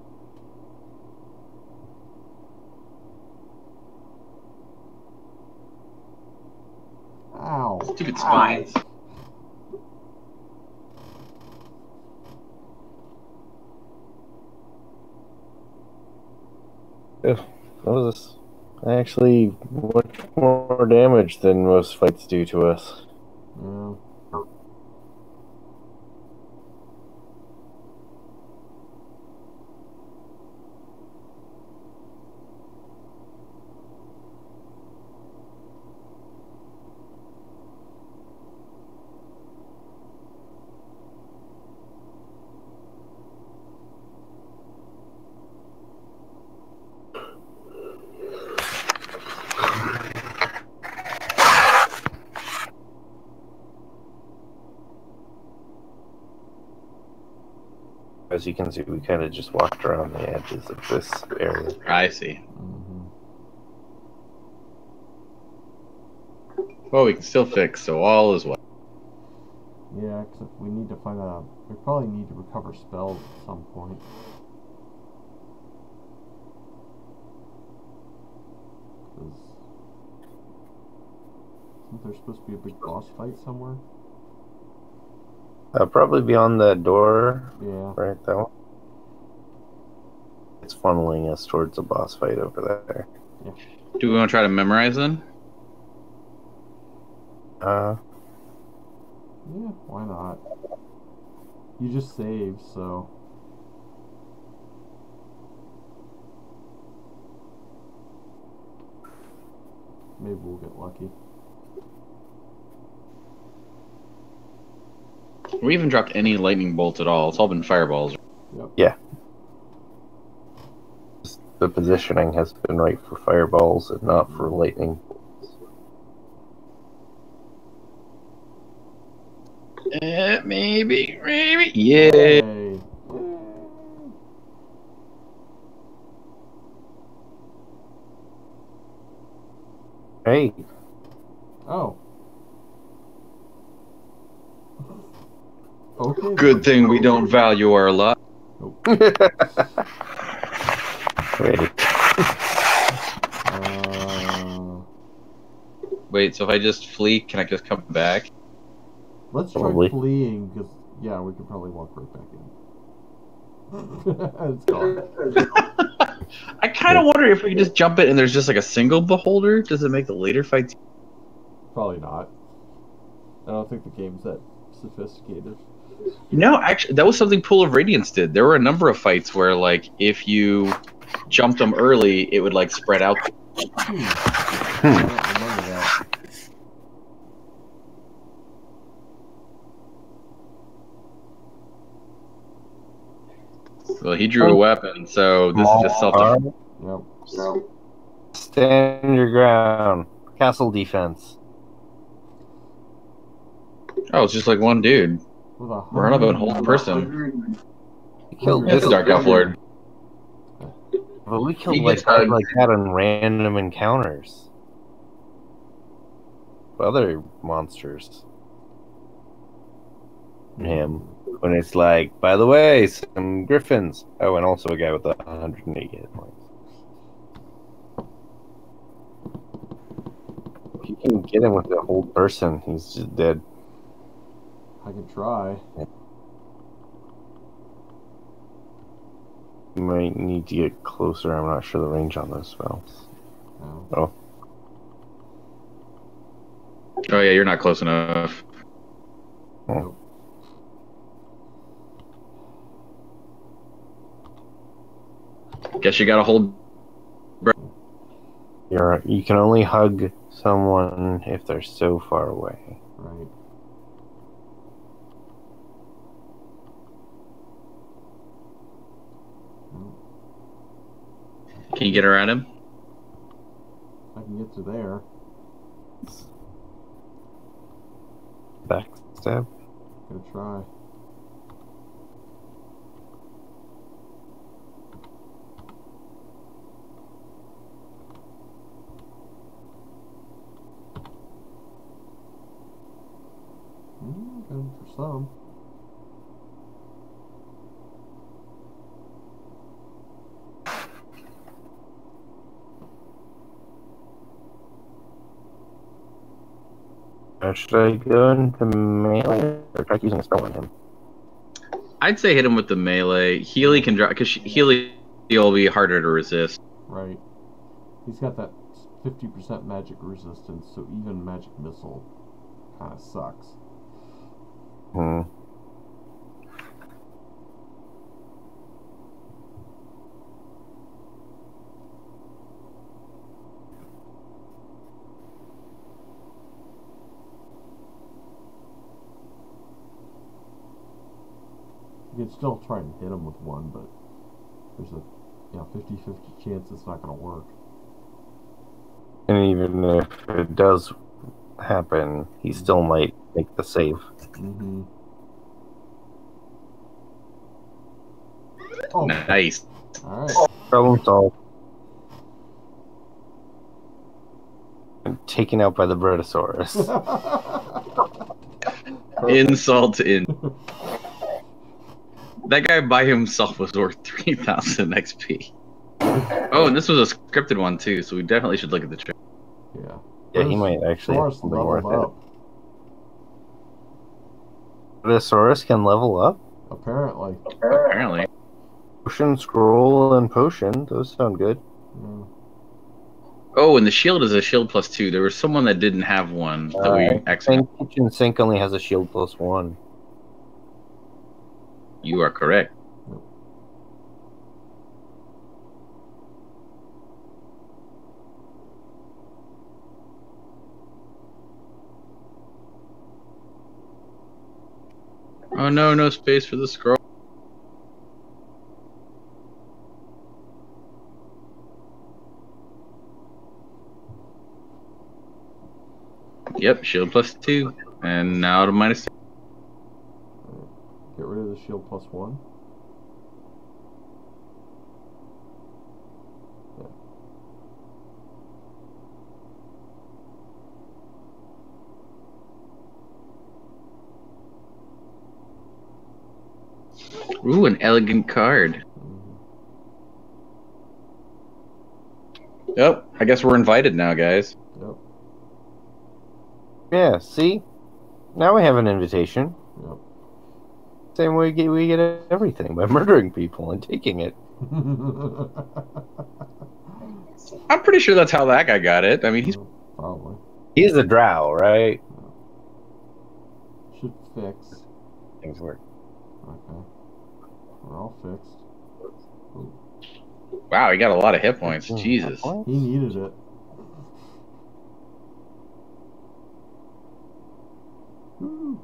Ow. Stupid spines. That was actually much more damage than most fights do to us. Yeah. As you can see, we kind of just walked around the edges of this area. I see. Well, we can still fix, so all is well. Yeah, except we need to find out. We probably need to recover spells at some point. Isn't there supposed to be a big boss fight somewhere? Probably beyond that door. Yeah. Right, that one. It's funneling us towards a boss fight over there. Yeah. Do we want to try to memorize then? Yeah, why not? You just saved, so... Maybe we'll get lucky. We haven't dropped any lightning bolts at all. It's all been fireballs. Yep. Yeah. The positioning has been right for fireballs and not for lightning. Maybe. Yeah. Hey. Hey, Oh. Okay. Good thing we don't value our luck. wait. Wait, so if I just flee, can I just come back? Let's try Probably. fleeing, because, yeah, we could probably walk right back in. It's gone. I kind of wonder if we could just jump it and there's just like a single beholder. Does it make the later fights? Probably not. I don't think the game's that sophisticated. No, actually, that was something Pool of Radiance did. There were a number of fights where, like, if you jumped them early, it would like spread out. I don't remember that. Well, he drew a weapon, so this is just self-defense. Yep. Stand your ground. Castle defense. Oh, it's just like one dude. With a Run up a whole person. We killed That's this Dark Elf Lord. But we killed He like gets guys hugged. like that in random encounters. Other monsters. Him. When it's like, by the way, some griffins. Oh, and also a guy with 180 hit points. If you can get him with the whole person, he's just dead. I can try. You might need to get closer. I'm not sure the range on those spells. No. Oh. Oh yeah, you're not close enough. Nope. Guess you gotta hold. You can only hug someone if they're so far away. Right. Can you get around him? I can get to there. Backstab. Gonna try. Good for some. Should I go into melee or try using a spell on him? I'd say hit him with the melee. Healy can drop because Healy will be harder to resist. Right. He's got that 50% magic resistance, so even magic missile kind of sucks. Hmm. You can still try and hit him with one, but there's a 50-50 chance it's not going to work. And even if it does happen, he still might make the save. Mm-hmm. Oh, Nice. alright. Problem solved. Taken out by the Brontosaurus. Insult in. That guy by himself was worth 3,000 XP. Oh, and this was a scripted one too, so we definitely should look at the trailer. Yeah. Yeah, he might actually have Brontosaurus something leveled worth up. it. Brontosaurus can level up? Apparently. Apparently. Potion, scroll, and potion. Those sound good. Yeah. Oh, and the shield is a shield +2. There was someone that didn't have one that we I accidentally. think Kitchen Sink only has a shield +1. You are correct. Oh no, no space for the scroll. Yep, shield +2. And now to -2. Get rid of the shield +1. Ooh, an elegant card. Yep, I guess we're invited now, guys. Yep. Yeah, see? Now we have an invitation. Yep. Same way we get everything, by murdering people and taking it. I'm pretty sure that's how that guy got it. I mean, he's Probably. He's a drow, right? Should fix. Things work. Okay. We're all fixed. Ooh. wow. He got a lot of hit points. Jesus. He needed it. Woo.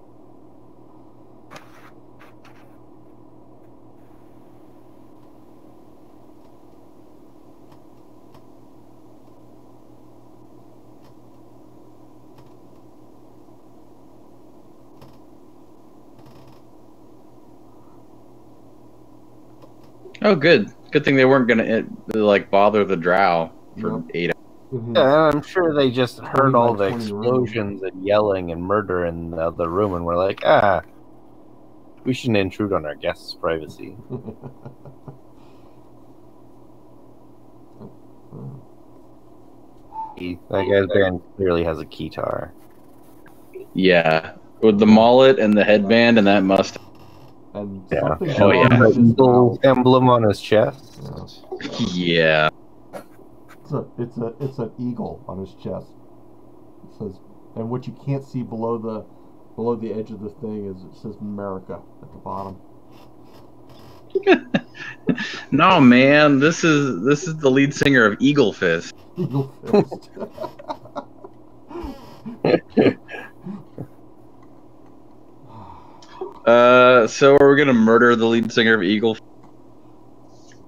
Oh, good. Good thing they weren't gonna like bother the drow for Yep. 8 hours. Mhm. Yeah, I'm sure they just heard 20 by all the 20 room. explosions and yelling and murder in the other room, and we're like, we shouldn't intrude on our guests' privacy. That guy's band clearly has a keytar. Yeah, with the mullet and the headband and that mustache. And Yeah. something Oh, yeah. wrong with his Little mouth. emblem on his chest. Yeah. Yeah. It's an eagle on his chest. It says, and what you can't see below the edge of the thing is it says America at the bottom. No, man, this is the lead singer of Eagle Fist. Eagle fist. So are we gonna murder the lead singer of Eagle?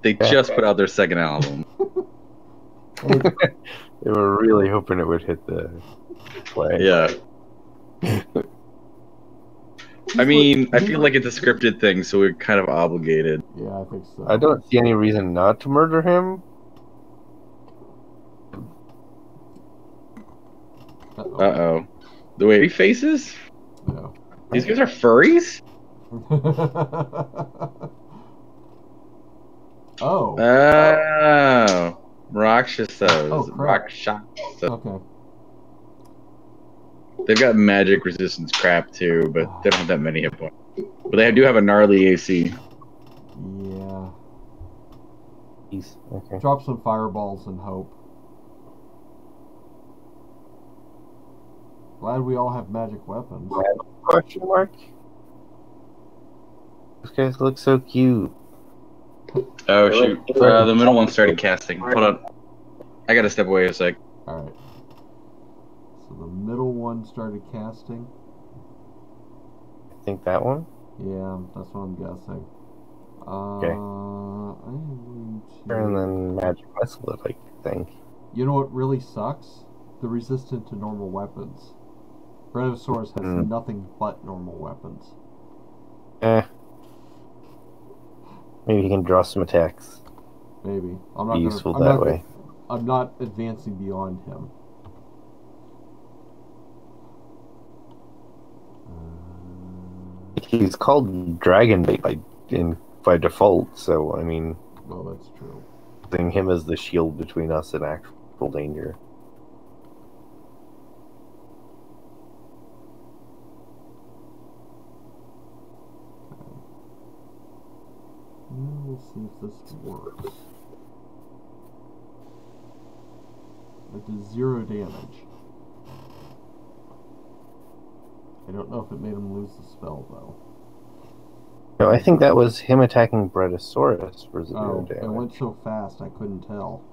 They just put out their second album. They were really hoping it would hit the play. Yeah. I mean, I feel like it's a scripted thing, so we're kind of obligated. Yeah, I think so. I don't see any reason not to murder him. Uh-oh. The way he faces? No. These guys are furries? Oh. Oh. Rakshasas. Oh, crap. Rakshasas. Okay. They've got magic resistance crap too, but they don't have that many hit points. But they do have a gnarly AC. Yeah. Okay. Drop some fireballs and hope. Glad we all have magic weapons. Question mark? Those guys look so cute. Oh shoot. The middle one started casting. Hold on. I gotta step away a sec. Alright. So the middle one started casting. I think that one? Yeah, that's what I'm guessing. Okay. I'm going to... And then magic missile, I think. You know what really sucks? The resistant to normal weapons. Brontosaurus has nothing but normal weapons. Maybe he can draw some attacks. Maybe. I'm not Be gonna, useful I'm that not, way. I'm not advancing beyond him. He's called Dragonbait by default, so I mean, Well, that's true. using him as the shield between us and actual danger. Now we'll see if this works. It does 0 damage. I don't know if it made him lose the spell, though. No, I think that was him attacking Brachiosaurus for 0 damage. It went so fast I couldn't tell.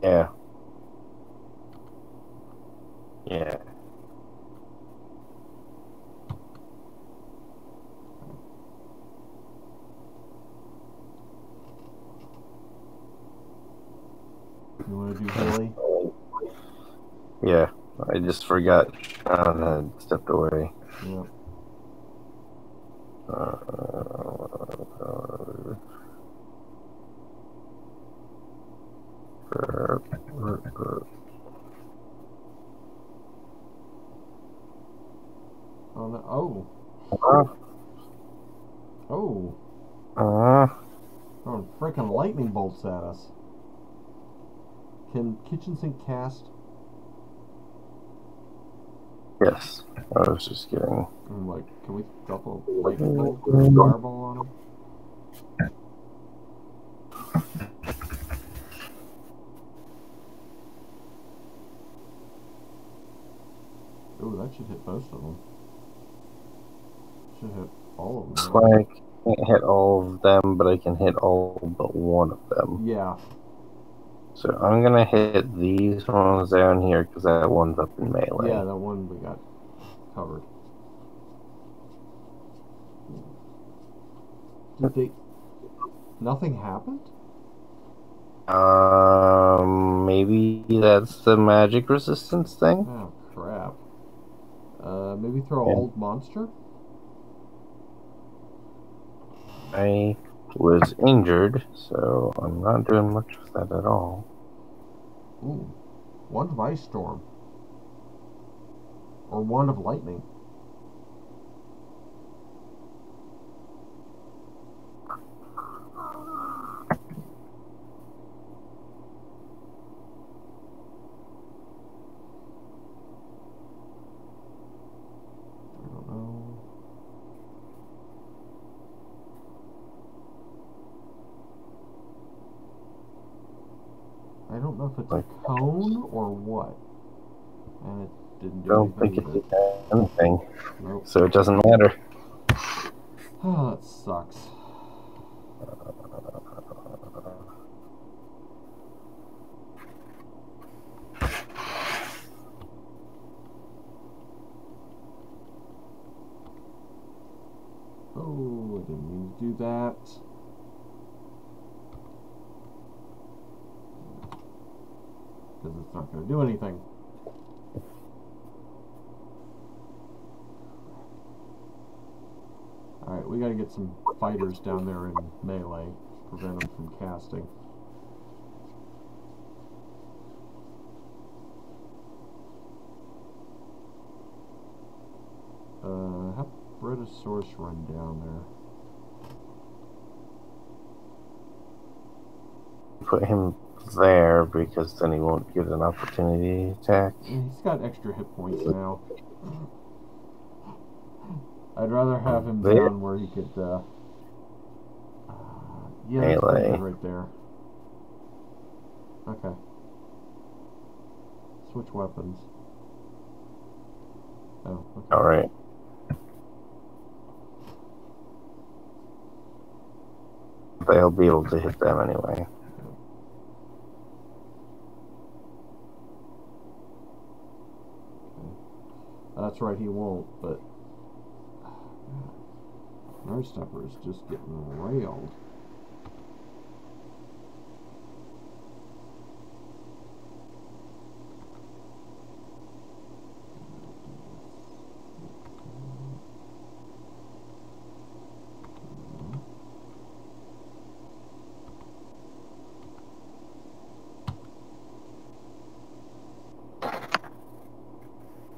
Yeah. Yeah. You want to do Haley? Yeah. I just forgot. I stepped away. Yep. Oh no! Throwing freaking lightning bolts at us. Can kitchen sink cast? Yes. I was just kidding. I'm like, can we drop a lightning bolt or a fireball on him? Ooh, that should hit most of them. Should hit all of them. Looks like I can't hit all of them, but I can hit all but one of them. Yeah. So I'm gonna hit these ones down here because that one's up in melee. Yeah, that one we got covered. Did they... Nothing happened? Maybe that's the magic resistance thing? Oh, crap. Maybe throw a hold monster? I was injured, so I'm not doing much of that at all. Ooh. Wand of Ice Storm. Or Wand of Lightning. I don't know if it's a cone or what. And it didn't do Don't think anything. it did anything. Nope. So it doesn't matter. Oh, that sucks. Oh, I didn't mean to do that. Because it's not going to do anything. Alright, we got to get some fighters down there in melee. Prevent them from casting. Have Brachiosaurus run down there. Put him there because then he won't get an opportunity attack. Yeah, he's got extra hit points now. I'd rather have him down where he could, yeah, that's pretty good right there. Okay. Switch weapons. Oh, okay. Alright. They'll be able to hit them anyway. That's right, he won't, but our stepper is just getting railed.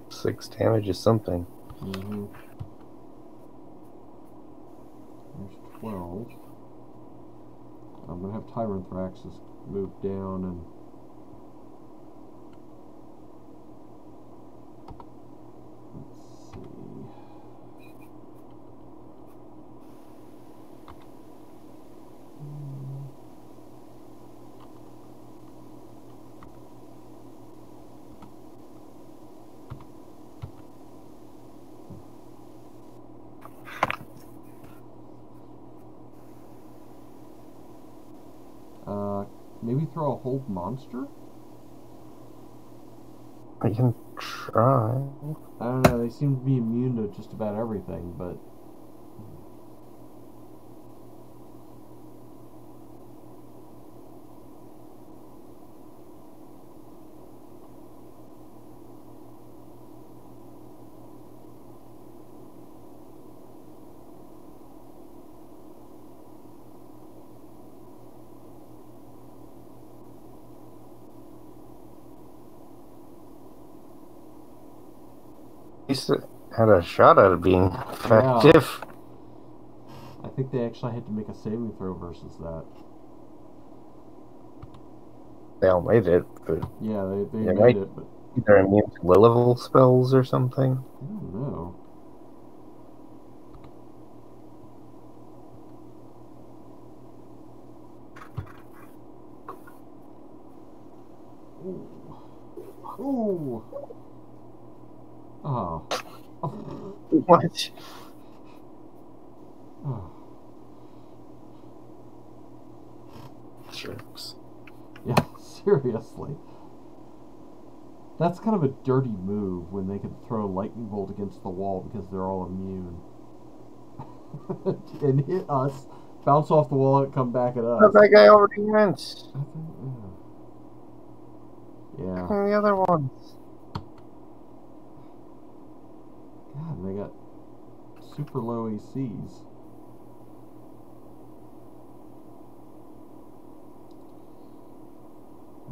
Six damage is something. Mm-hmm. 12. I'm going to have Tyrant Thraxus move down and... Let's see... Maybe throw a hold monster? I can try. I don't know, they seem to be immune to just about everything, but... At least it had a shot at it being effective. I think they actually had to make a saving throw versus that. They all made it, but Yeah, they It made might- it, but they're immune to low-level spells or something. I don't know. Ooh. Ooh. Oh. What? Oh. Jerks. Yeah, seriously. That's kind of a dirty move when they can throw a lightning bolt against the wall because they're all immune. And hit us, bounce off the wall, and come back at us. But that guy already went. Yeah. And the other ones. God, they got super low ACs.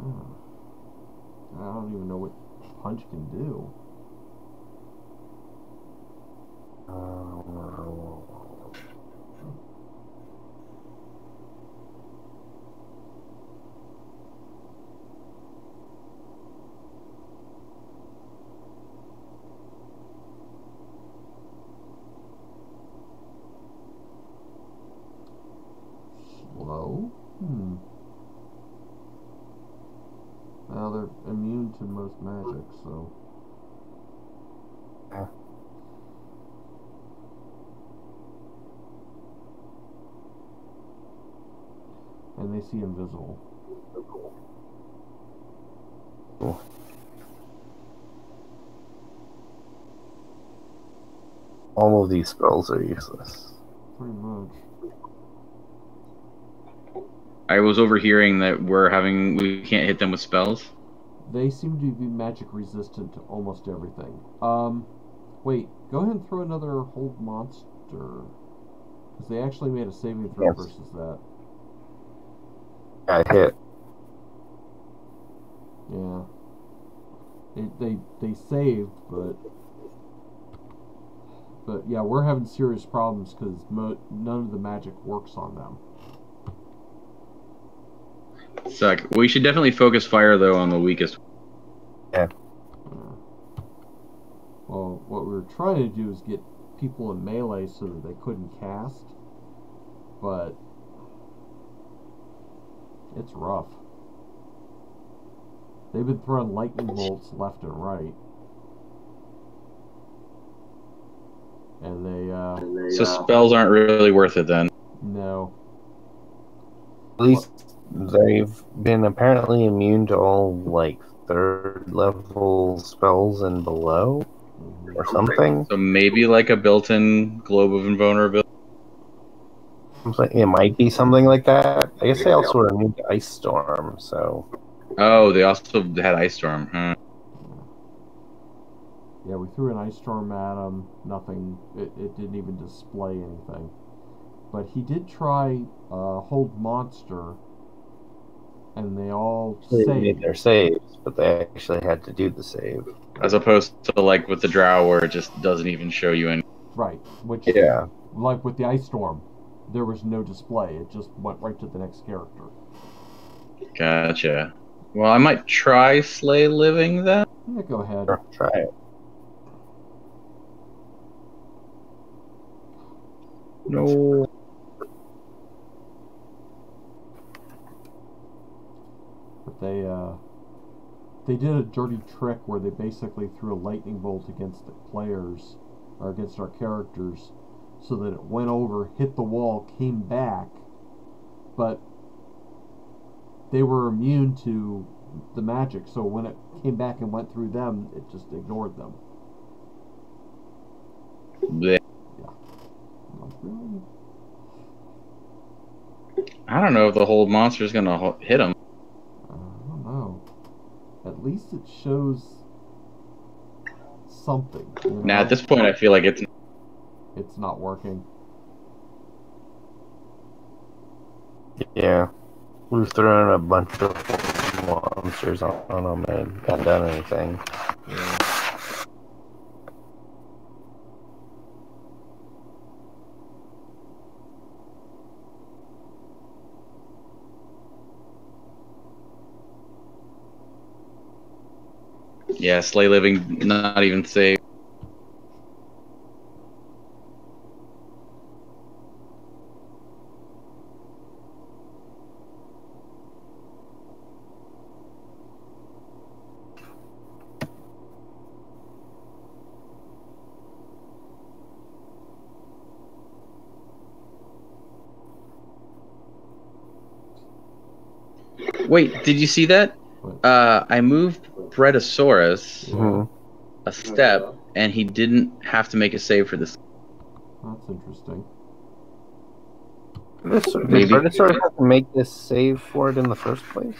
Oh. I don't even know what punch can do. Slow? Well, they're immune to most magic, so... Yeah. And they see invisible. Cool. All of these spells are useless. Pretty much. I was overhearing that we can't hit them with spells. They seem to be magic resistant to almost everything. Wait, go ahead and throw another hold monster. Because they actually made a saving throw Yes. versus that. I hit. Yeah. They saved, but yeah, we're having serious problems because none of the magic works on them. Suck. We should definitely focus fire though on the weakest. Yeah. Well, what we were trying to do is get people in melee so that they couldn't cast, but it's rough. They've been throwing lightning bolts left and right. And they, So spells aren't really worth it then. no. At least they've been apparently immune to all, like, 3rd level spells and below, or something. So maybe like a built-in globe of invulnerability. It might be something like that. I guess they also are immune to Ice Storm, so... Oh, they also had Ice Storm. Huh. Yeah, we threw an ice storm at him. Nothing. It didn't even display anything. But he did try hold monster, and they all They saved. made their saves, but they actually had to do the save. As opposed to like with the Drow where it just doesn't even show you any. Right. Which, Yeah. like with the ice storm, there was no display. It just went right to the next character. Gotcha. Well, I might try Slay Living then. Yeah, go ahead. Sure, try it. No. But they did a dirty trick where they basically threw a lightning bolt against the players, or against our characters, so that it went over, hit the wall, came back, but they were immune to the magic, so when it came back and went through them, it just ignored them. Blech. Like, really? I don't know if the whole monster's gonna hit him. I don't know. At least it shows something. You know? Now, at this point, I feel like it's... It's not working. Yeah. We've thrown a bunch of monsters on them and haven't done anything. Yeah. Yeah, Slay Living, not even safe. Wait, did you see that? I moved Bretosaurus Mm-hmm. a step, and he didn't have to make a save for this. That's interesting. Did Maybe. Predator have to make this save for it in the first place?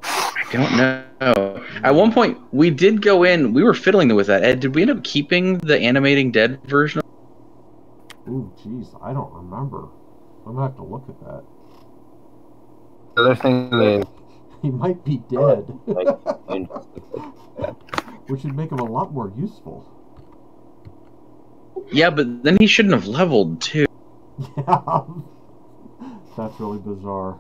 I don't know. At one point, we did go in. We were fiddling with that. Ed, did we end up keeping the animating dead version? Ooh, jeez, I don't remember. I'm gonna have to look at that. The other thing is, He might be dead. like, Which would make him a lot more useful. Yeah, but then he shouldn't have leveled too. Yeah. That's really bizarre.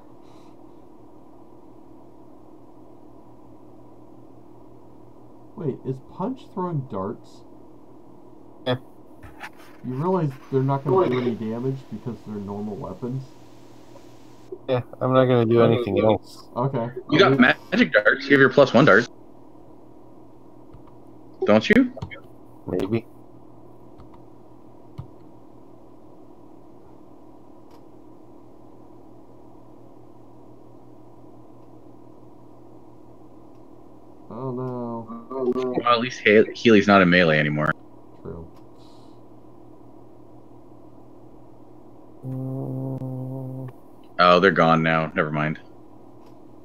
Wait, is Punch throwing darts? Yeah. You realize they're not going to do any damage because they're normal weapons? yeah, I'm not gonna do anything else. Okay. You got magic darts. You have your +1 darts. Don't you? Maybe. Oh no. Well, at least Healy's not in melee anymore. True. Oh, they're gone now. Never mind.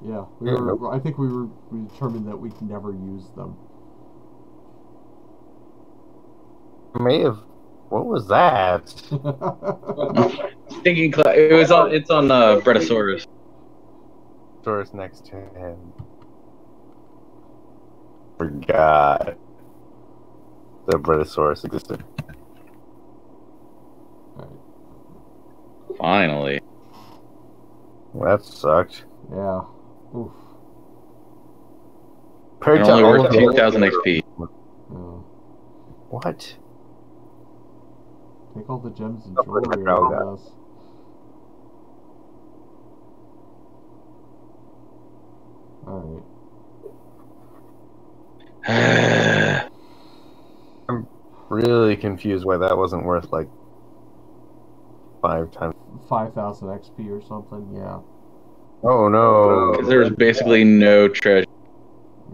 Yeah, Nope. I think we determined that we'd never use them. May have. What was that? Thinking it's on Bretosaurus. Doors next to him. Forgot the Britosaurus existed. Finally. That sucked. Yeah. Oof. Compared And to only all worth of the 2,000 other- XP. Yeah. What? Take all the gems and Oh, where's my jewelry crowd out at? of us. Alright. I'm really confused why that wasn't worth like 5 times. 5,000 XP or something, yeah. Oh no! Because there's basically no treasure.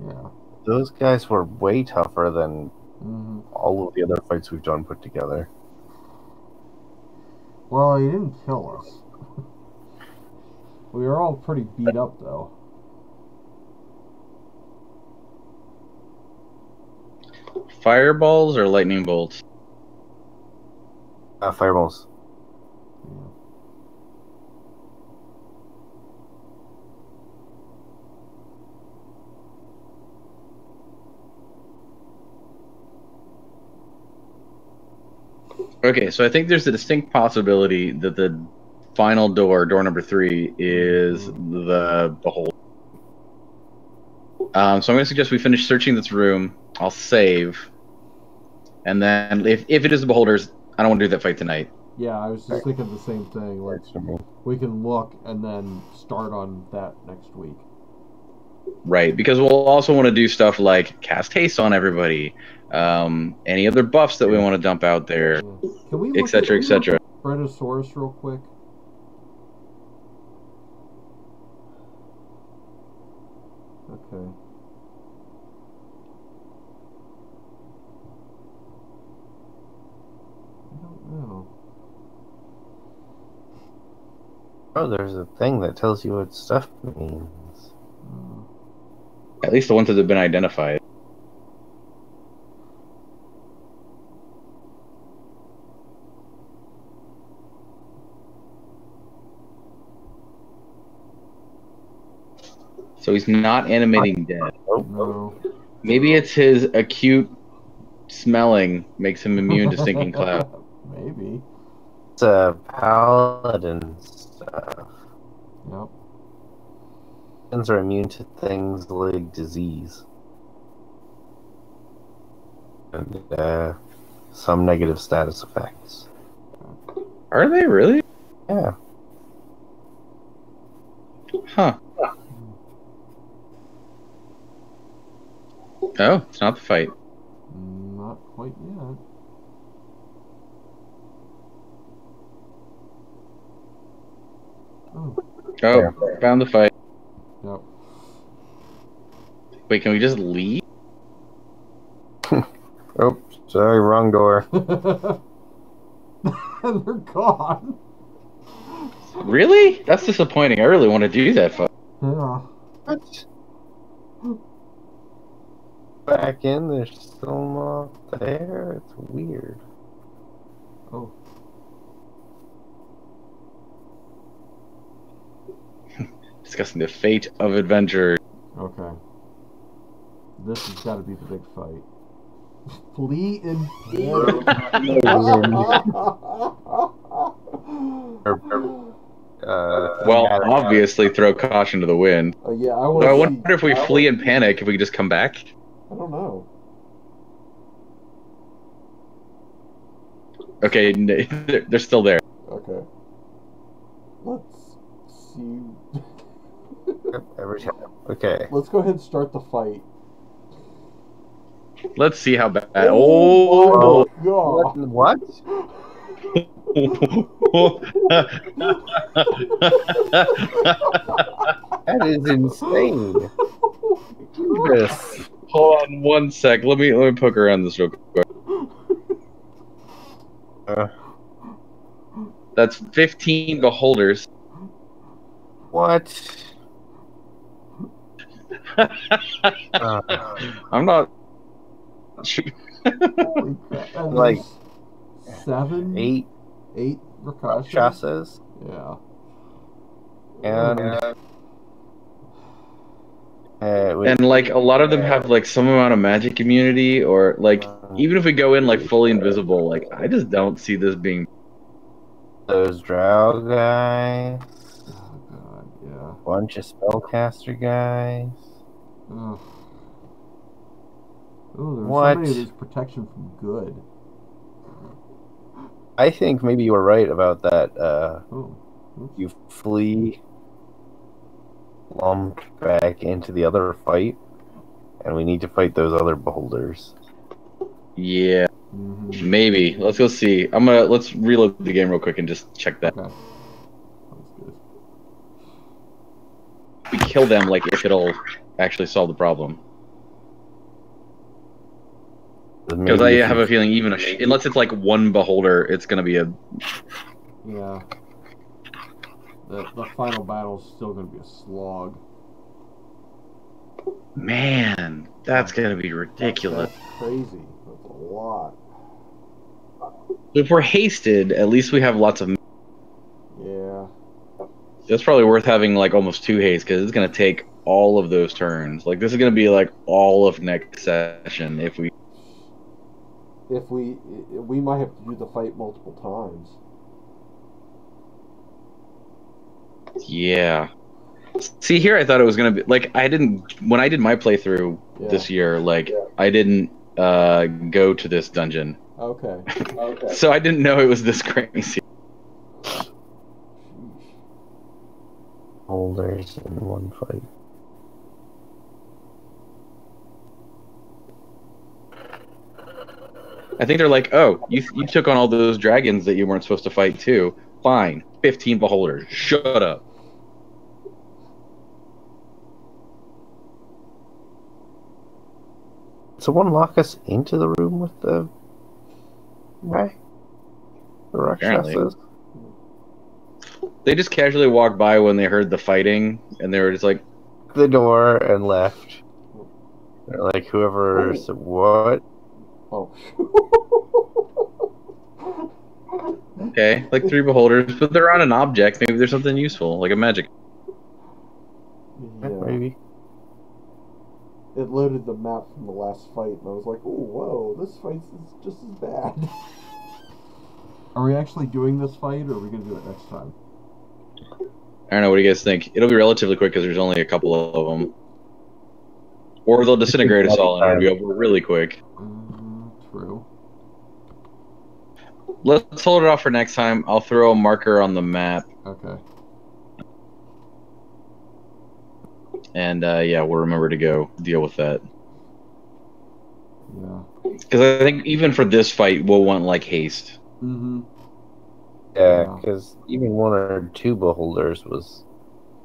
Yeah. Those guys were way tougher than hmm all of the other fights we've done put together. Well, he didn't kill us. We were all pretty beat up, though. Fireballs or lightning bolts? Fireballs. Yeah. Okay, so I think there's a distinct possibility that the final door, door number 3, is the hole. So I'm going to suggest we finish searching this room. I'll save, and then if it is the beholders, I don't want to do that fight tonight. Yeah, I was just thinking the same thing. Like, we can look and then start on that next week. Right, because we'll also want to do stuff like cast haste on everybody, any other buffs that we want to dump out there, Yeah. Can we look etc., etc. Brachiosaurus real quick? Okay. I don't know. Oh, there's a thing that tells you what stuff means. At least the ones that have been identified. So he's not animating dead. No. Maybe it's his acute smelling makes him immune to stinking cloud. Maybe. It's paladin stuff. Yep. Paladins are immune to things like disease. And some negative status effects. Are they really? Yeah. Huh. Oh, it's not the fight. Not quite yet. Oh. Oh, found the fight. Yep. Wait, can we just leave? Oh, sorry, wrong door. And they're gone. Really? That's disappointing. I really want to do that fight. Yeah. What? Back in, they're still not there. It's weird. Oh. Discussing the fate of adventure. Okay. This has got to be the big fight. Flee in Well, obviously throw caution to the wind. yeah, I So want I to wonder if we flee in panic, if we could just come back. I don't know. Okay, they're still there. Okay. Let's see. Every time. Okay. Let's go ahead and start the fight. Let's see how bad. Oh Oh! my god. What? That is insane. Jesus. Hold on one sec. Let me poke around this real quick. That's 15 beholders. What? I'm not. Holy crap. And Like, there's 7, 8 Rakashas. chassis. Yeah. And And like a lot of them have like some amount of magic immunity, or like even if we go in like fully invisible, like I just don't see this being. those drow guys. Oh god, yeah. Bunch of spellcaster guys. Ugh. Ooh, there's What? somebody who's protection from good. I think maybe you were right about that. Oh. Oops. You flee, lumped back into the other fight, and we need to fight those other beholders. Yeah, Mm-hmm. maybe. Let's go see. Let's reload the game real quick and just check that. Okay. Sounds good. We kill them, like if it'll actually solve the problem. Because I have a feeling even unless it's like one beholder, it's gonna be a. Yeah. The final battle's still gonna be a slog. Man, that's gonna be ridiculous. That's crazy. That's a lot. If we're hasted, at least we have lots of. Yeah. It's probably worth having like almost 2 haste because it's gonna take all of those turns. Like this is gonna be like all of next session if we. if we might have to do the fight multiple times. Yeah. See, here I thought it was gonna be like when I did my playthrough this year, like I didn't go to this dungeon. Okay. So I didn't know it was this crazy. Holders in one fight. I think they're like, oh, you took on all those dragons that you weren't supposed to fight too. Fine, 15 beholders. Shut up. Someone lock us into the room with the guy? The Apparently. Rakshasas? They just casually walked by when they heard the fighting, and they were just like, The door and left. They're like, whoever said what? Oh. okay, like 3 beholders, but they're on an object. Maybe there's something useful, like a magic. Yeah. Maybe. It loaded the map from the last fight, and I was like, oh, whoa, this fight is just as bad. Are we actually doing this fight, or are we going to do it next time? I don't know. What do you guys think? It'll be relatively quick because there's only a couple of them. Or they'll disintegrate us all and it'll be over really quick. True. Let's hold it off for next time. I'll throw a marker on the map. Okay. And yeah, we'll remember to go deal with that. Yeah. Because I think even for this fight, we'll want like haste. Mm-hmm. Yeah, because even 1 or 2 beholders was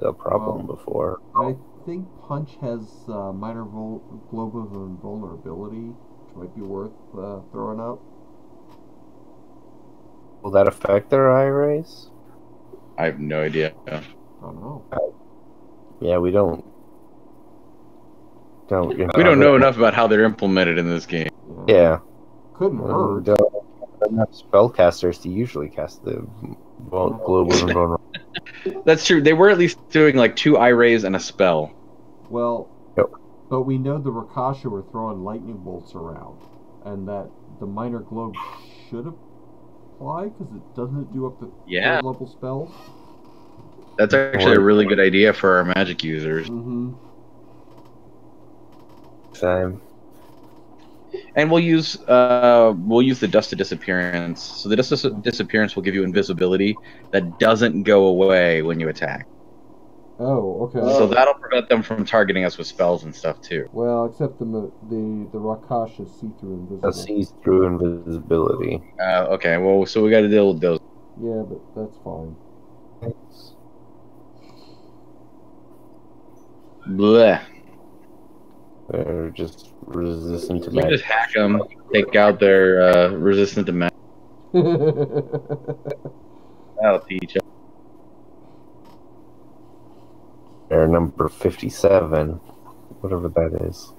a problem before. I think Punch has minor globe of invulnerability, which might be worth throwing up. Will that affect their eye rays? I have no idea. I don't know. Yeah, we don't. We don't know enough about how they're implemented in this game. Yeah. Couldn't hurt. We don't have spellcasters to usually cast the globe of invulnerability. That's true. They were at least doing like 2 eye rays and a spell. Well, Yep. but we know the Rakasha were throwing lightning bolts around, and that the minor globe should apply because it doesn't do up to third level spells. That's actually a really good idea for our magic users. Mm-hmm. Time. And we'll use the dust of disappearance. So the dust of disappearance will give you invisibility that doesn't go away when you attack. Oh, okay. So that'll prevent them from targeting us with spells and stuff too. Well, except the Rakasha see-through invisible. Sees through invisibility. Okay. Well, so we got to deal with those. Yeah, but that's fine. Blech. They're just resistant to You magic. just hack them, take out their resistant to magic. That'll teach them. They're number 57, whatever that is.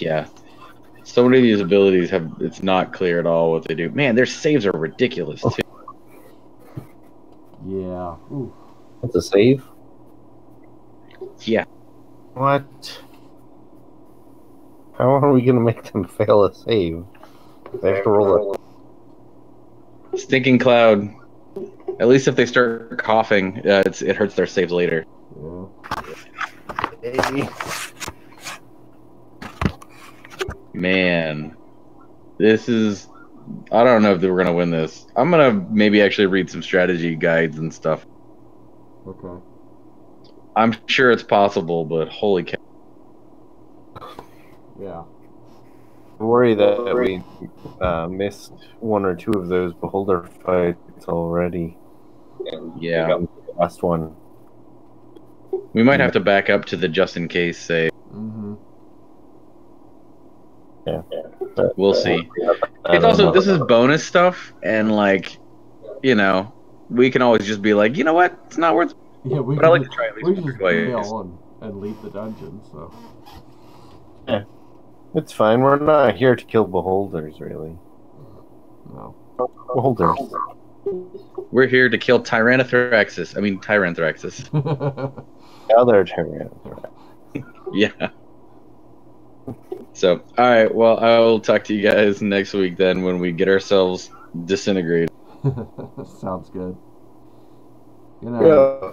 Yeah. So many of these abilities it's not clear at all what they do. Man, their saves are ridiculous too. Yeah. Ooh. That's a save? Yeah. What? How are we going to make them fail a save? They have to roll a... Stinking cloud. At least if they start coughing, it hurts their saves later. Yeah. Man, this is... I don't know if we're going to win this. I'm going to maybe actually read some strategy guides and stuff. Okay. I'm sure it's possible, but holy cow. Yeah. I worry that we missed 1 or 2 of those beholder fights already. Yeah. The last one. We might have to back up to the just in case save. Mm-hmm. Yeah. We'll see. It's also, this is bonus stuff, and like, you know, we can always just be like, you know what, it's not worth. Yeah, but I like to try at least we once just or twice. bail and leave the dungeon. So. Yeah. It's fine. We're not here to kill beholders, really. No. Beholders. We're here to kill Tyrannothraxis. I mean, Tyranthraxis. Other Tyrannothrax. Yeah. So, all right. Well, I will talk to you guys next week then when we get ourselves disintegrated. Sounds good. Good night. Yeah.